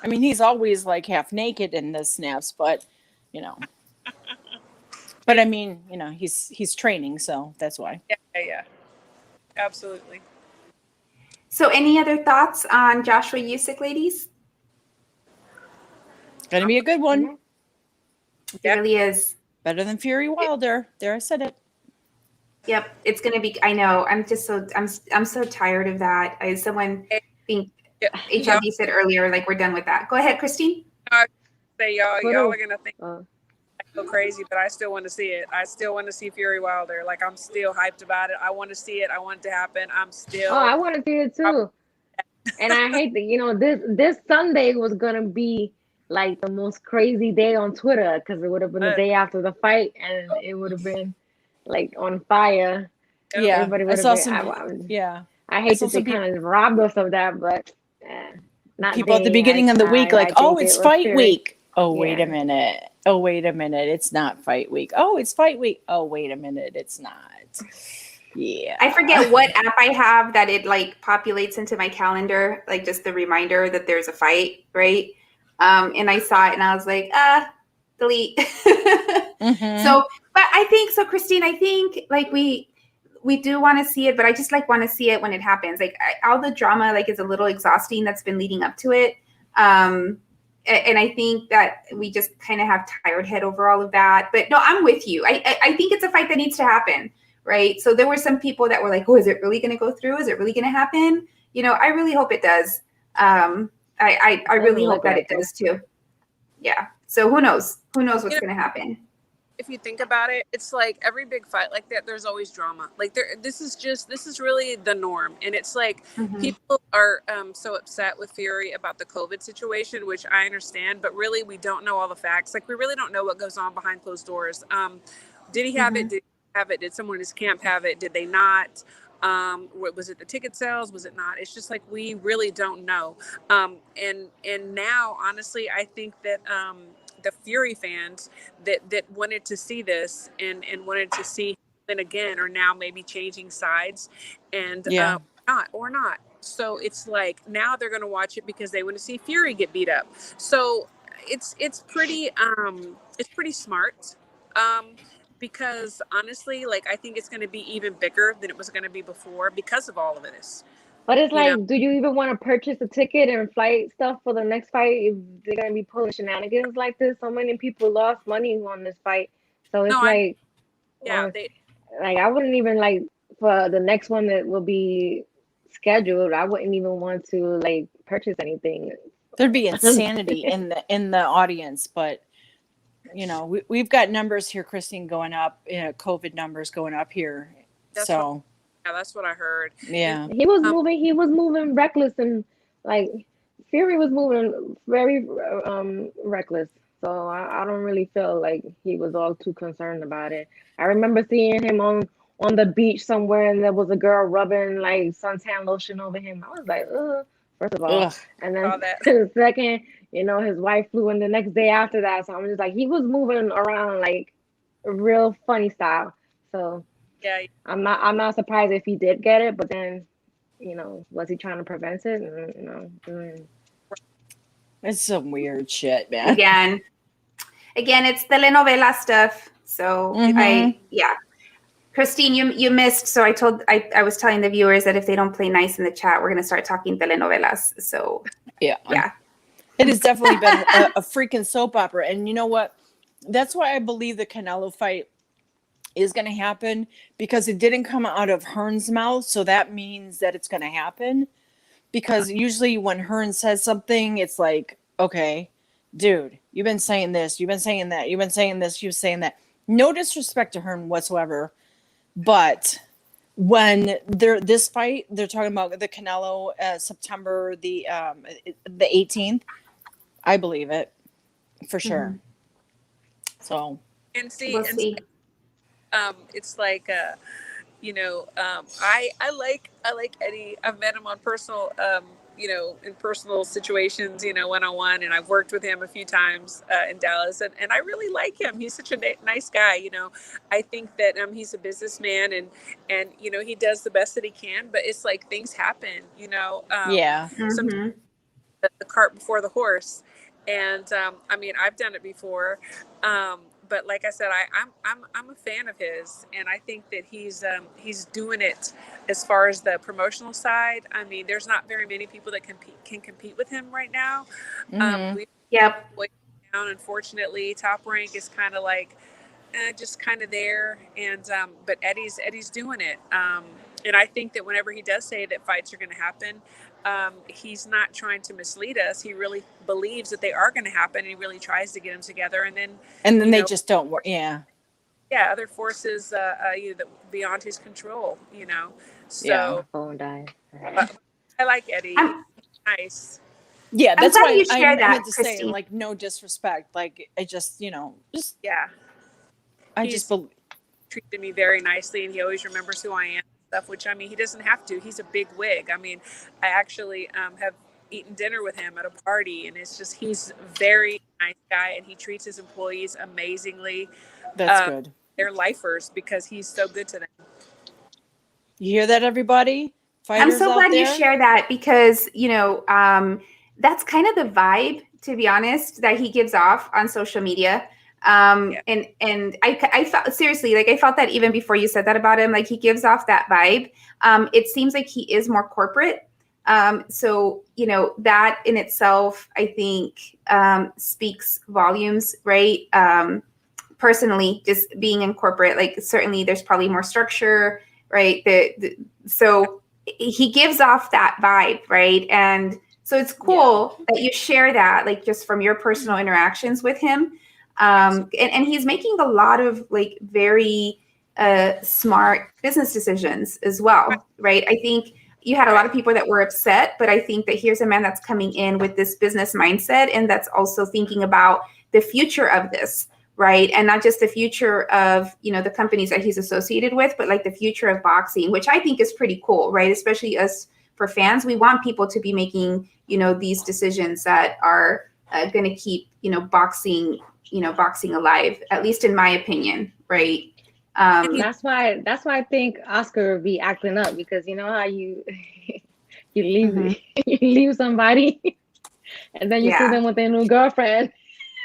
I mean, he's always like half naked in the snaps, but But I mean, he's training, so that's why. Yeah. Absolutely. So any other thoughts on Joshua Usyk, ladies? Gonna be a good one. It really is. Better than Fury Wilder. There, I said it. Yep, it's gonna be. I know. I'm so tired of that. Someone think HLD said earlier, like we're done with that. Go ahead, Christine. Say y'all are gonna think I go crazy, but I still want to see it. I still want to see Fury Wilder. Like I'm still hyped about it. I want to see it. I want it to happen. I'm still. Oh, I want to see it too. And I hate that this Sunday was gonna be like the most crazy day on Twitter because it would have been the day after the fight and it would have been like on fire. Yeah, I saw some. I hate that they kind of robbed us of that, but not people at the beginning of the week like, oh, it's fight week. Oh, wait a minute. Oh, wait a minute. It's not fight week. Oh, it's fight week. Oh, wait a minute. It's not. Yeah. I forget what app I have that it like populates into my calendar, like just the reminder that there's a fight, right? And I saw it and I was like, delete. Mm-hmm. So, but I think so, Christine, I think like we do want to see it, but I just like want to see it when it happens. Like all the drama like is a little exhausting that's been leading up to it. And I think that we just kind of have tired head over all of that. But no, I'm with you. I think it's a fight that needs to happen, right? So there were some people that were like, oh, is it really going to go through? Is it really going to happen? You know, I really hope it does. I really hope that it does too. Yeah. So who knows? Who knows what's going to happen? If you think about it, it's like every big fight like that, there's always drama. Like this is really the norm. And it's like people are so upset with Fury about the COVID situation, which I understand, but really we don't know all the facts. Like we really don't know what goes on behind closed doors. Did he have it? Did he have it? Did someone in his camp have it? Did they not? Was it the ticket sales? Was it not? It's just like we really don't know. And now, honestly, I think that the Fury fans that wanted to see this and wanted to see him again are now maybe changing sides and not. So it's like now they're going to watch it because they want to see Fury get beat up. So it's pretty smart. Because honestly, like I think it's going to be even bigger than it was going to be before because of all of this. But it's like, do you even want to purchase a ticket and flight stuff for the next fight if they're going to be pulling shenanigans like this? So many people lost money on this fight. So it's I wouldn't even like for the next one that will be scheduled, I wouldn't even want to like purchase anything. There'd be insanity in the audience, but you know, we've got numbers here, Christine, going up, COVID numbers going up here. That's what I heard. Yeah. He was moving reckless, and like Fury was moving very reckless. So I don't really feel like he was all too concerned about it. I remember seeing him on the beach somewhere, and there was a girl rubbing like suntan lotion over him. I was like, ugh, first of all. Ugh. And then second, you know, his wife flew in the next day after that. So I'm just like, he was moving around like a real funny style. So yeah, I'm not surprised if he did get it, but then, you know, was he trying to prevent it? You know, It's some weird shit, man. Again, it's telenovela stuff. So Christine, you missed. So I was telling the viewers that if they don't play nice in the chat, we're going to start talking telenovelas. So yeah. It has definitely been a freaking soap opera. And you know what? That's why I believe the Canelo fight is going to happen, because it didn't come out of Hearn's mouth. So that means that it's going to happen. Because usually when Hearn says something, it's like, okay, dude, you've been saying this, you've been saying that, you've been saying this, you've been saying that. No disrespect to Hearn whatsoever. But when this fight, they're talking about the Canelo September the 18th. I believe it for sure. So and see. It's like you know, I like Eddie. I've met him on personal you know, in personal situations, you know, one-on-one, and I've worked with him a few times in Dallas, and I really like him. He's such a nice guy, you know. I think that he's a businessman, and you know, he does the best that he can, but it's like things happen, you know. Sometimes the cart before the horse. And I mean, I've done it before, but like I said, I'm a fan of his, and I think that he's doing it as far as the promotional side. I mean, there's not very many people that can compete with him right now. Down, unfortunately, Top Rank is kind of like just kind of there, and but Eddie's doing it. And I think that whenever he does say that fights are going to happen, he's not trying to mislead us. He really believes that they are going to happen, and he really tries to get them together. And then they just don't work. Yeah, other forces beyond his control. You know, so phone died. I like Eddie. Nice. Yeah, that's why you share that, meant to say, like, no disrespect. Like, I just, you know, I just treated me very nicely, and he always remembers who I am. Stuff, which I mean, he doesn't have to. He's a big wig. I mean, I actually have eaten dinner with him at a party, and it's just, he's a very nice guy, and he treats his employees amazingly. That's good. They're lifers because he's so good to them. You hear that, everybody? I'm so glad you share that, because you know, that's kind of the vibe, to be honest, that he gives off on social media. And I felt, seriously, like I felt that even before you said that about him, like he gives off that vibe. It seems like he is more corporate. So, that in itself, I think, speaks volumes, right? Personally, just being in corporate, like certainly there's probably more structure, right? So he gives off that vibe, right? And so it's cool that you share that, like just from your personal interactions with him. And he's making a lot of like very smart business decisions as well, right? I think you had a lot of people that were upset, but I think that here's a man that's coming in with this business mindset, and that's also thinking about the future of this, right? And not just the future of, the companies that he's associated with, but like the future of boxing, which I think is pretty cool, right? Especially us for fans, we want people to be making, these decisions that are going to keep, boxing alive, at least in my opinion, right? That's why I think Oscar would be acting up, because you know how you leave you leave somebody and then you see them with their new girlfriend.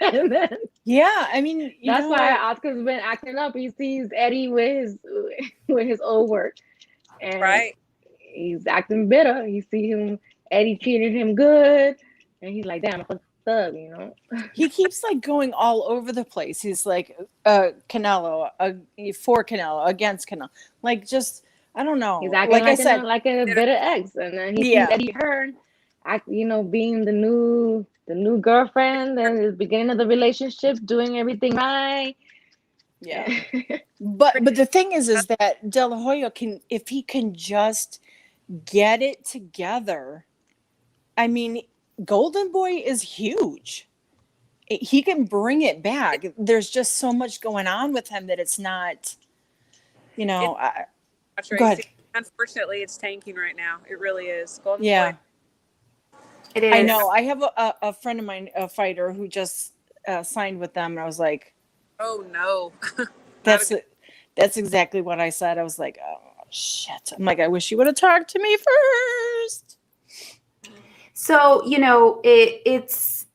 And then, I mean, that's why Oscar's been acting up. He sees Eddie with his old work, and he's acting bitter. You see him, Eddie treated him good, and he's like, "Damn, I'm a thug," He keeps like going all over the place. He's like, Canelo, for Canelo, against Canelo, like just I don't know. He's acting like I said, like a bitter ex, and then he sees Eddie Hearn, being the new girlfriend and the beginning of the relationship, doing everything right. Yeah. but the thing is that De La Hoya if he can just get it together, I mean, Golden Boy is huge. He can bring it back. There's just so much going on with him that it's not, go ahead. Unfortunately, it's tanking right now. It really is. Golden Boy. It is. I know. I have a friend of mine, a fighter, who just signed with them, and I was like, "Oh no." That's exactly what I said. I was like, "Oh shit!" I'm like, I wish you would have talked to me first. So it's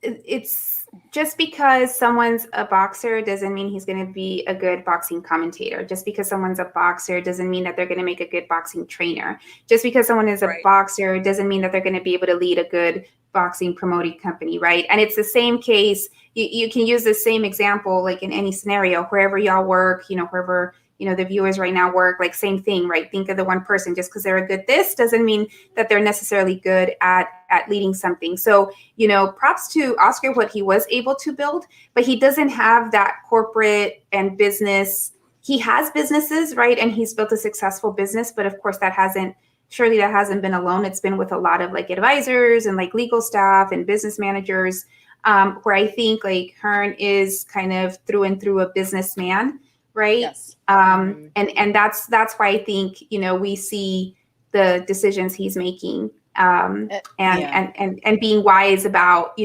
just because someone's a boxer doesn't mean he's going to be a good boxing commentator. Just because someone's a boxer doesn't mean that they're going to make a good boxing trainer. Just because someone is a boxer doesn't mean that they're going to be able to lead a good boxing promoting company, right? And it's the same case. You can use the same example, like in any scenario, wherever y'all work, wherever the viewers right now work, like same thing, right? Think of the one person. Just because they're a good this doesn't mean that they're necessarily good at leading something. So, props to Oscar, what he was able to build, but he doesn't have that corporate and business. He has businesses, right? And he's built a successful business, but of course that hasn't been alone. It's been with a lot of like advisors and like legal staff and business managers, where I think like Hearn is kind of through and through a businessman. Right. Yes. And that's why I think, we see the decisions he's making, and being wise about,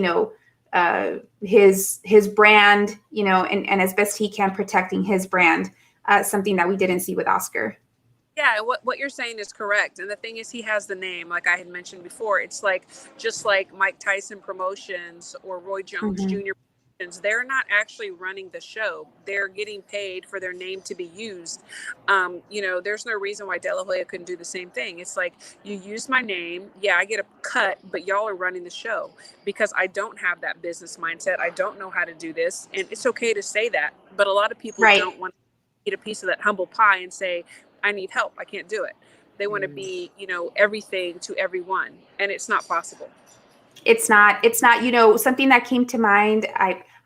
his brand, and as best he can protecting his brand, something that we didn't see with Oscar. Yeah, what you're saying is correct. And the thing is, he has the name, like I had mentioned before. It's like, just like Mike Tyson Promotions or Roy Jones Jr. They're not actually running the show. They're getting paid for their name to be used. There's no reason why De La Hoya couldn't do the same thing. It's like, you use my name. Yeah, I get a cut, but y'all are running the show, because I don't have that business mindset. I don't know how to do this. And it's okay to say that. But a lot of people don't want to eat a piece of that humble pie and say, I need help. I can't do it. They want to be, everything to everyone. And it's not possible. It's not, something that came to mind.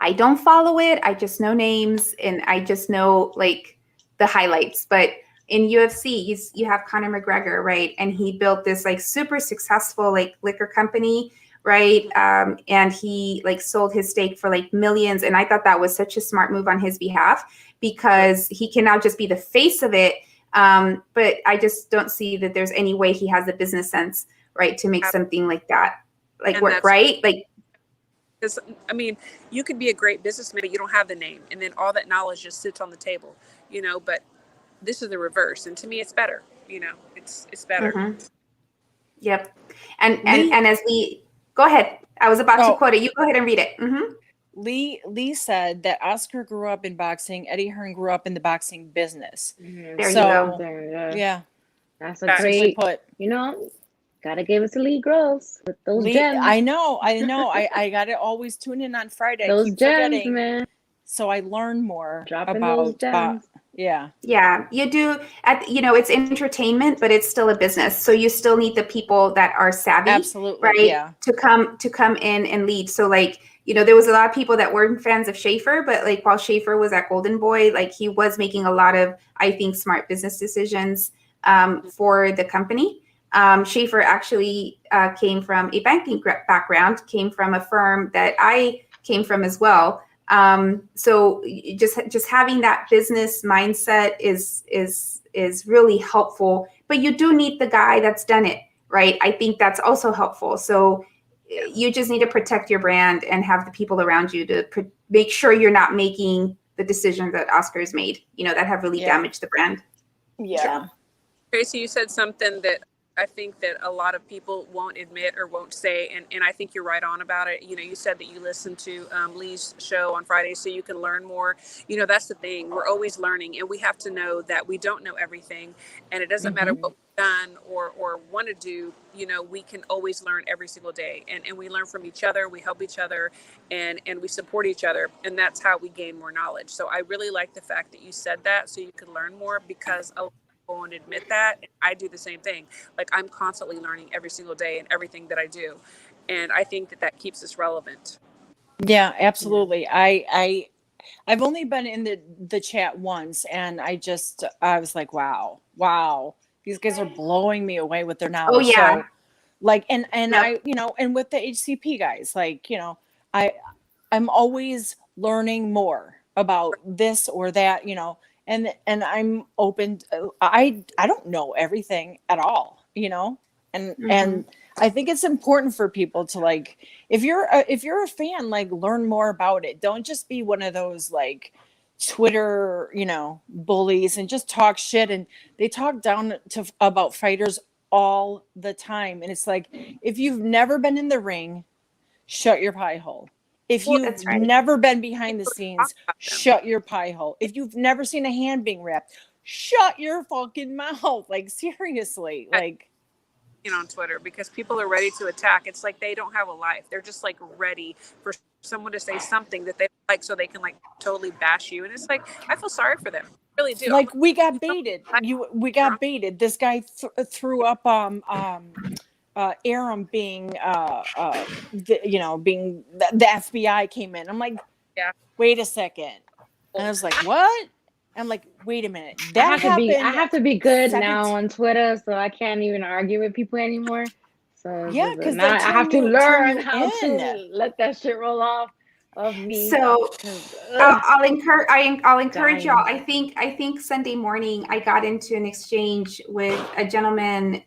I don't follow it. I just know names and I just know like the highlights. But in UFC, you have Conor McGregor, right? And he built this like super successful like liquor company, right? And he like sold his stake for like millions. And I thought that was such a smart move on his behalf, because he can now just be the face of it. But I just don't see that there's any way he has the business sense, right, to make something like that work, right? Like, because I mean, you could be a great businessman, but you don't have the name, and then all that knowledge just sits on the table, But this is the reverse, and to me, it's better. It's better. Yep. And as we go ahead, I was about to quote it. You go ahead and read it. Lee said that Oscar grew up in boxing. Eddie Hearn grew up in the boxing business. There you go. Yeah, that's a great put. Gotta give it to Lee Gross with those gems. I know. I got to always tune in on Friday. Those I keep gems, forgetting. man. So I learn more Dropping those about, gems. yeah. Yeah, you do. It's entertainment, but it's still a business. So you still need the people that are savvy, Absolutely, right? yeah. To come in and lead. So like, there was a lot of people that weren't fans of Schaefer, but like while Schaefer was at Golden Boy, like he was making a lot of, I think, smart business decisions for the company. Schaefer actually came from a banking background, came from a firm that I came from as well. So just having that business mindset is really helpful, but you do need the guy that's done it, right? I think that's also helpful. So you just need to protect your brand and have the people around you to make sure you're not making the decisions that Oscar's made, that have really damaged the brand. Yeah. Tracy, you said something that I think that a lot of people won't admit or won't say, and I think you're right on about it. You said that you listen to Lee's show on Fridays so you can learn more. That's the thing. We're always learning, and we have to know that we don't know everything, and it doesn't matter what we've done or want to do. We can always learn every single day, and we learn from each other. We help each other, and we support each other, and that's how we gain more knowledge. So I really like the fact that you said that so you can learn more, because a lot of people won't admit that. And I do the same thing. Like, I'm constantly learning every single day in everything that I do. And I think that keeps us relevant. Yeah, absolutely. I've only been in the chat once, and I was like, wow, these guys are blowing me away with their knowledge. Oh yeah. So, like, and I, and with the HCP guys, like, I'm always learning more about this or that, and I'm open. I don't know everything at all, and I think it's important for people to, like, if you're a fan, like, learn more about it. Don't just be one of those, like, Twitter, bullies and just talk shit. And they talk down about fighters all the time. And it's like, if you've never been in the ring, shut your pie hole. If you've never been behind the scenes, shut your pie hole. If you've never seen a hand being wrapped, shut your fucking mouth. Like, seriously, like, on Twitter, because people are ready to attack. It's like they don't have a life. They're just, like, ready for someone to say something that they like so they can, like, totally bash you. And it's like, I feel sorry for them. I really do. Like, we got baited. We got baited. This guy threw up Aram being being the FBI came in. I'm like, yeah, wait a second. And I was like, what? I'm like, wait a minute. That happened. I have to be good now on Twitter, so I can't even argue with people anymore. So yeah, because now I have to learn how to let that shit roll off of me. So I'll encourage y'all. I think Sunday morning I got into an exchange with a gentleman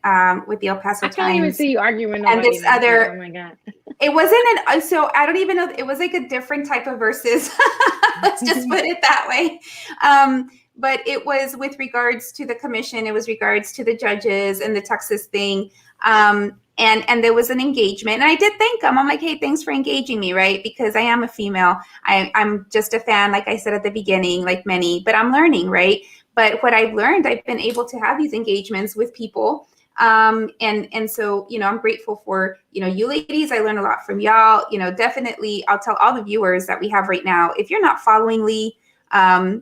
with the El Paso Times. I can't even see you arguing. And this other, oh my god, it wasn't so I don't even know. It was like a different type of verses. Let's just put it that way. But it was with regards to the commission. It was regards to the judges and the Texas thing. And there was an engagement, and I did thank him. I'm like, hey, thanks for engaging me, right? Because I am a female. I'm just a fan, like I said at the beginning, like many, but I'm learning, right? But what I've learned, I've been able to have these engagements with people. And so, I'm grateful for, you ladies. I learned a lot from y'all. Definitely, I'll tell all the viewers that we have right now, if you're not following Lee on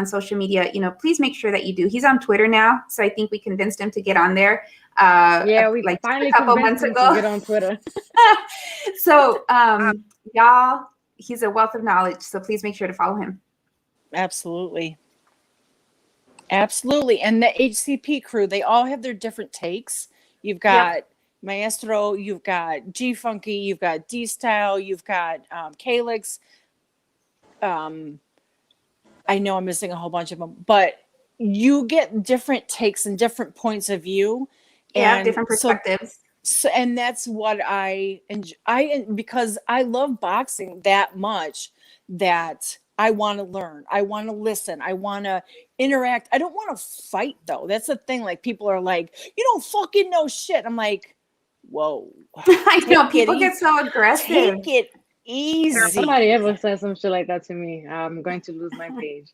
social media, please make sure that you do. He's on Twitter now, so I think we convinced him to get on there. We like finally a couple months ago to get on Twitter. So y'all, he's a wealth of knowledge, so please make sure to follow him. Absolutely. And the HCP crew, they all have their different takes. You've got Maestro, you've got G Funky, you've got D Style, you've got Calix. I know I'm missing a whole bunch of them, but you get different takes and different points of view. Yeah, different perspectives. So, and that's what I enjoy. Because I love boxing that much that I want to learn. I want to listen. I want to interact. I don't want to fight, though. That's the thing. Like, people are like, you don't fucking know shit. I'm like, whoa. I know, people get so aggressive. Take it easy. If somebody ever says some shit like that to me, I'm going to lose my page.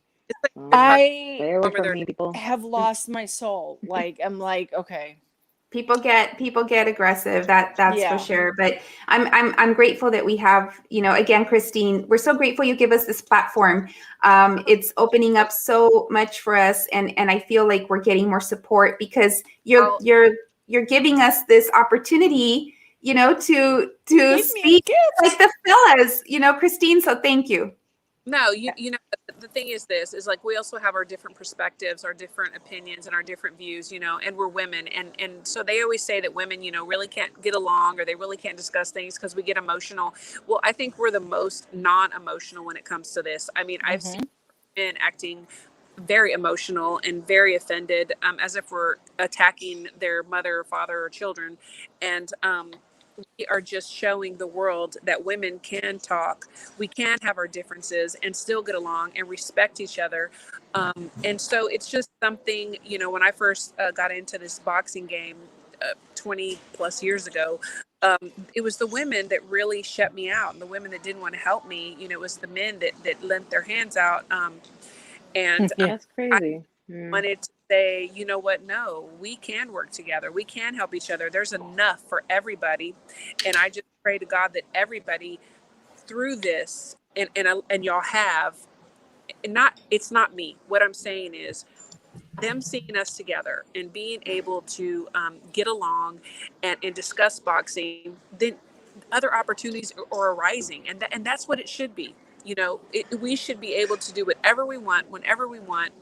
I Stay away from me, people. have lost my soul. Like, I'm like, okay, People get aggressive. That's Yeah. for sure. But I'm grateful that we have, again, Christine, we're so grateful you give us this platform. It's opening up so much for us, and I feel like we're getting more support because you're giving us this opportunity, to Give me a speak gift. like the fellas, Christine. So thank you. No, you know, the thing is this is like we also have our different perspectives, our different opinions and our different views, and we're women. And so they always say that women, really can't get along or they really can't discuss things because we get emotional. Well, I think we're the most non-emotional when it comes to this. I mean, I've seen men acting very emotional and very offended, as if we're attacking their mother or father or children. And, we are just showing the world that women can talk, we can have our differences and still get along and respect each other. And so it's just something, when I first got into this boxing game 20 plus years ago, it was the women that really shut me out, and the women that didn't want to help me. It was the men that lent their hands out. And That's crazy. wanted to say, you know what? No, we can work together. We can help each other. There's enough for everybody. And I just pray to God that everybody through this and y'all have, it's not me. What I'm saying is them seeing us together and being able to get along and discuss boxing, then other opportunities are arising. And that's what it should be. We should be able to do whatever we want, whenever we want,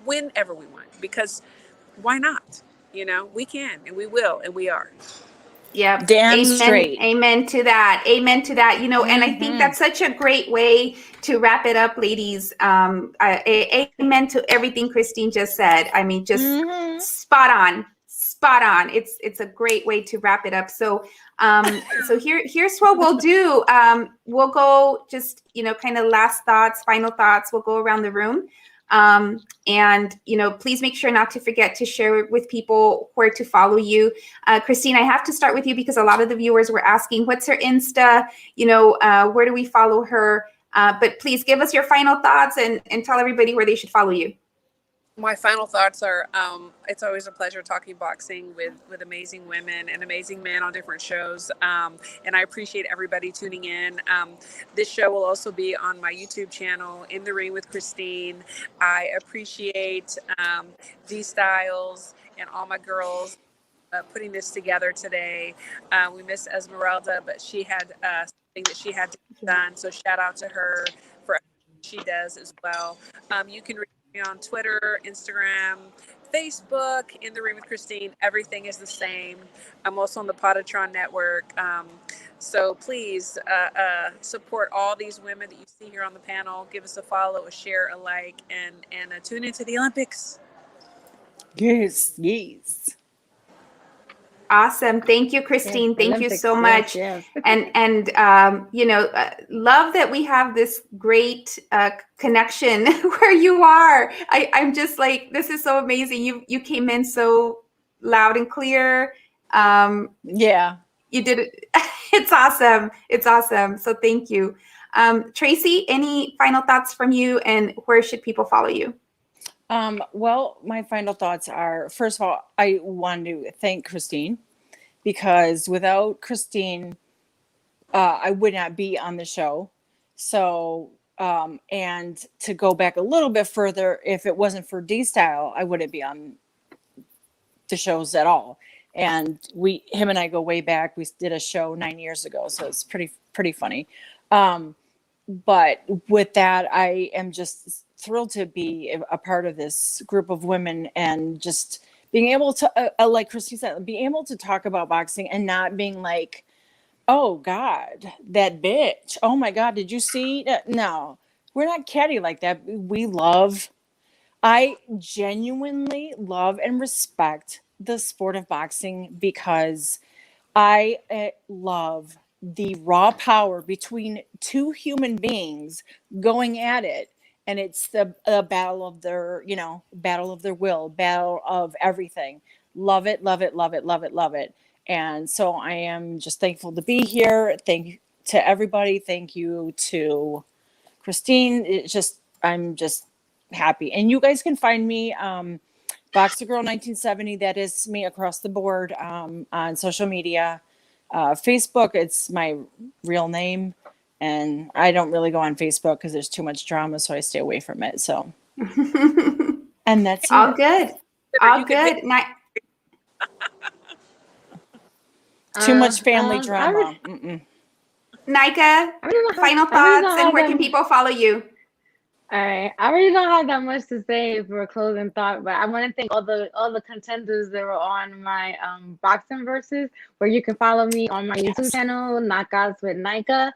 whenever we want, because why not? We can and we will and we are. Yeah. Damn Amen. straight. Amen to that. Amen to that. And I think that's such a great way to wrap it up, ladies. Amen to everything Christine just said. I mean, just spot on. Spot on. It's a great way to wrap it up. So here's what we'll do. We'll go just, kind of last thoughts, final thoughts. We'll go around the room. And please make sure not to forget to share with people where to follow you. Christine, I have to start with you because a lot of the viewers were asking, what's her Insta? Where do we follow her? But please give us your final thoughts and tell everybody where they should follow you. My final thoughts are, it's always a pleasure talking boxing with amazing women and amazing men on different shows. And I appreciate everybody tuning in. This show will also be on my YouTube channel, In the Ring with Christine. I appreciate D Styles and all my girls putting this together today. We miss Esmeralda, but she had something that she had to get done. So shout out to her for everything she does as well. You can reach me on Twitter, Instagram, Facebook, In the Ring with Christine. Everything is the same. I'm also on the Potatron Network. So please support all these women that you see here on the panel. Give us a follow, a share, a like, and tune into the Olympics. Yes. Awesome. Thank you, Christine. Yes, Thank Olympics, you so yes, much. yes. And love that we have this great connection where you are. I'm just like, this is so amazing. You came in so loud and clear. Yeah. You did it. It's awesome. It's awesome. So thank you. Tracy, any final thoughts from you, and where should people follow you? Well, my final thoughts are, first of all, I want to thank Christine, because without Christine, I would not be on the show. So, and to go back a little bit further, if it wasn't for D-Style, I wouldn't be on the shows at all. And him and I go way back. We did a show 9 years ago, so it's pretty funny. But with that, I am just thrilled to be a part of this group of women, and just being able to, like Christine said, being able to talk about boxing and not being like, oh God, that bitch. Oh my God, did you see? No, we're not catty like that. I genuinely love and respect the sport of boxing, because I love the raw power between two human beings going at it. And it's the battle of their, battle of their will, battle of everything. Love it, love it, love it, love it, love it. And so I am just thankful to be here. Thank you to everybody. Thank you to Christine. I'm just happy. And you guys can find me Boxer Girl 1970. That is me across the board on social media. Facebook, it's my real name. And I don't really go on Facebook because there's too much drama, so I stay away from it. So, and that's all it. good. All good. Too much family drama. Nika, final thoughts, and where can people follow you? All right, I really don't have that much to say for a closing thought, but I want to thank all the contenders that were on my boxing versus, where you can follow me on my YouTube channel, Knockouts with Nika.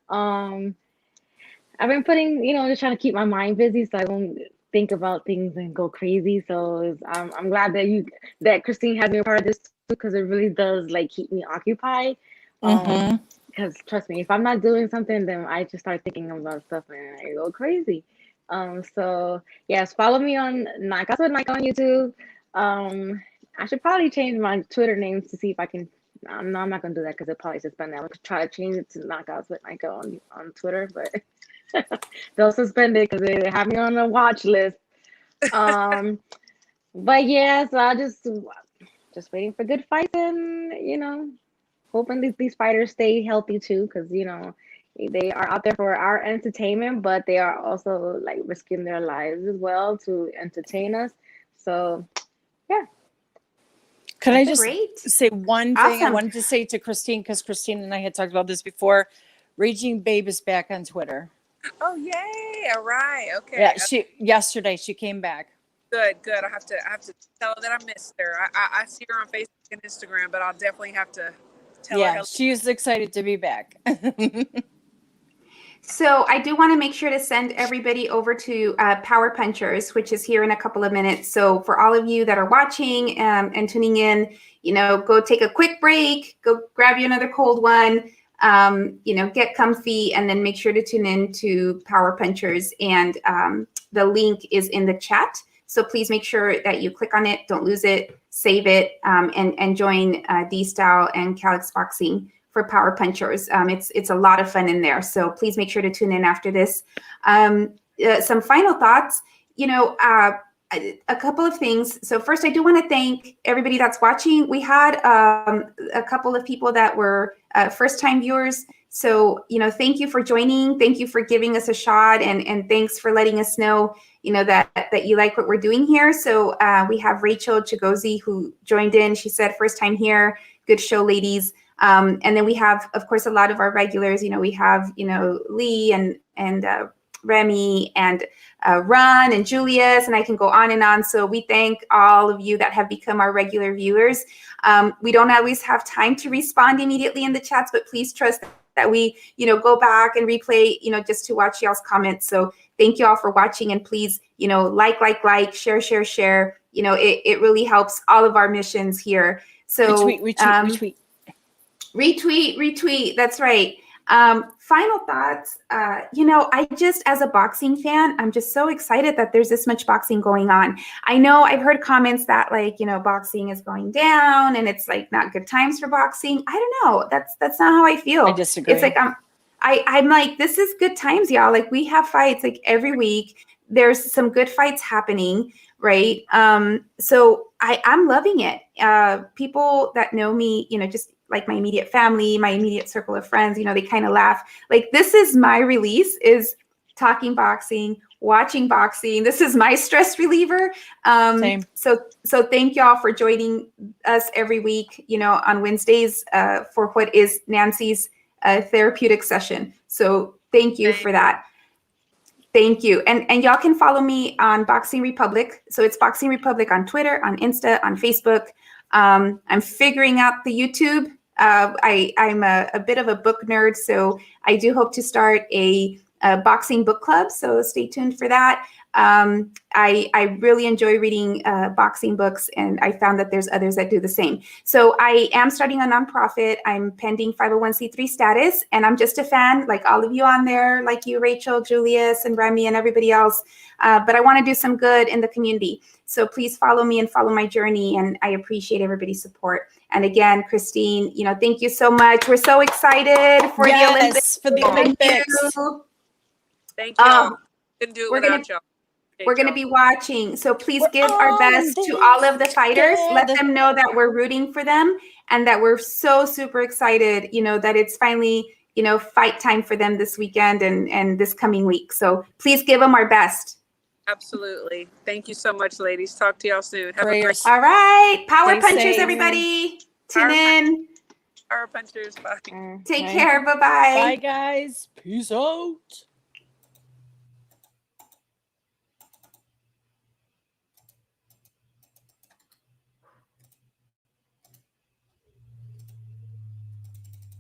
I've been putting, just trying to keep my mind busy so I don't think about things and go crazy. So I'm glad that Christine has me a part of this too, because it really does keep me occupied. Because trust me, if I'm not doing something, then I just start thinking about stuff and I go crazy. So yes, follow me on Knockouts with Nika on YouTube. I should probably change my Twitter names to see if I can. No, I'm not gonna do that because it'll probably suspend that. I'm gonna try to change it to Knockouts with Nika on Twitter, but they'll suspend it because they have me on the watch list. But yeah, so I just waiting for good fights and hoping these fighters stay healthy too, because they are out there for our entertainment, but they are also risking their lives as well to entertain us. So yeah. Can I just say one thing I wanted to say to Christine, because Christine and I had talked about this before. Raging Babe is back on Twitter. Oh yay! All right, okay. Yeah, yesterday she came back. Good. I have to tell her that I missed her. I see her on Facebook and Instagram, but I'll definitely have to tell her. Yeah, she's excited to be back. So I do want to make sure to send everybody over to Power Punchers, which is here in a couple of minutes. So for all of you that are watching and tuning in, go take a quick break, go grab you another cold one, get comfy, and then make sure to tune in to Power Punchers. And the link is in the chat. So please make sure that you click on it, don't lose it, save it, and join D-Style and Calix Boxing for Power Punchers. It's a lot of fun in there. So please make sure to tune in after this. Some final thoughts, a couple of things. So first, I do want to thank everybody that's watching. We had a couple of people that were first-time viewers. So, thank you for joining. Thank you for giving us a shot. And thanks for letting us know, that you like what we're doing here. So we have Rachel Chigozi who joined in. She said, first time here. Good show, ladies. And then we have, of course, a lot of our regulars. We have, Lee and Remy and Ron and Julius, and I can go on and on. So we thank all of you that have become our regular viewers. We don't always have time to respond immediately in the chats, but please trust that we, go back and replay, just to watch y'all's comments. So thank you all for watching, and please, like, share. It really helps all of our missions here. So retweet. That's right. Final thoughts. As a boxing fan, I'm just so excited that there's this much boxing going on. I know I've heard comments that boxing is going down and it's not good times for boxing. I don't know. That's not how I feel. I disagree. It's I'm like, this is good times, y'all. We have fights every week. There's some good fights happening, right? So I'm loving it. People that know me, just my immediate family, my immediate circle of friends, they kind of laugh. This is my release, is talking boxing, watching boxing. This is my stress reliever. Same. So thank y'all for joining us every week, on Wednesdays for what is Nancy's therapeutic session. So thank you for that. Thank you. And y'all can follow me on Boxing Republic. So it's Boxing Republic on Twitter, on Insta, on Facebook. I'm figuring out the YouTube. I'm a bit of a book nerd, so I do hope to start a boxing book club. So stay tuned for that. I really enjoy reading boxing books, and I found that there's others that do the same. So I am starting a nonprofit. I'm pending 501c3 status, and I'm just a fan, like all of you on there, like you, Rachel, Julius, and Remy, and everybody else. But I want to do some good in the community. So please follow me and follow my journey, and I appreciate everybody's support. And again, Christine, thank you so much. We're so excited for the Olympics. For the Olympics. Thank you. Couldn't do it without y'all. We're going to be watching. So please We're give our best to all of the fighters. Let together. them know that we're rooting for them and that we're so super excited, that it's finally, fight time for them this weekend and this coming week. So please give them our best. Absolutely. Thank you so much, ladies. Talk to y'all soon. Have a great Prayers. All right. Power Stay punchers, safe. everybody. Tune Power in. Power punchers. Bye. Take care. Bye-bye. Bye, guys. Peace out.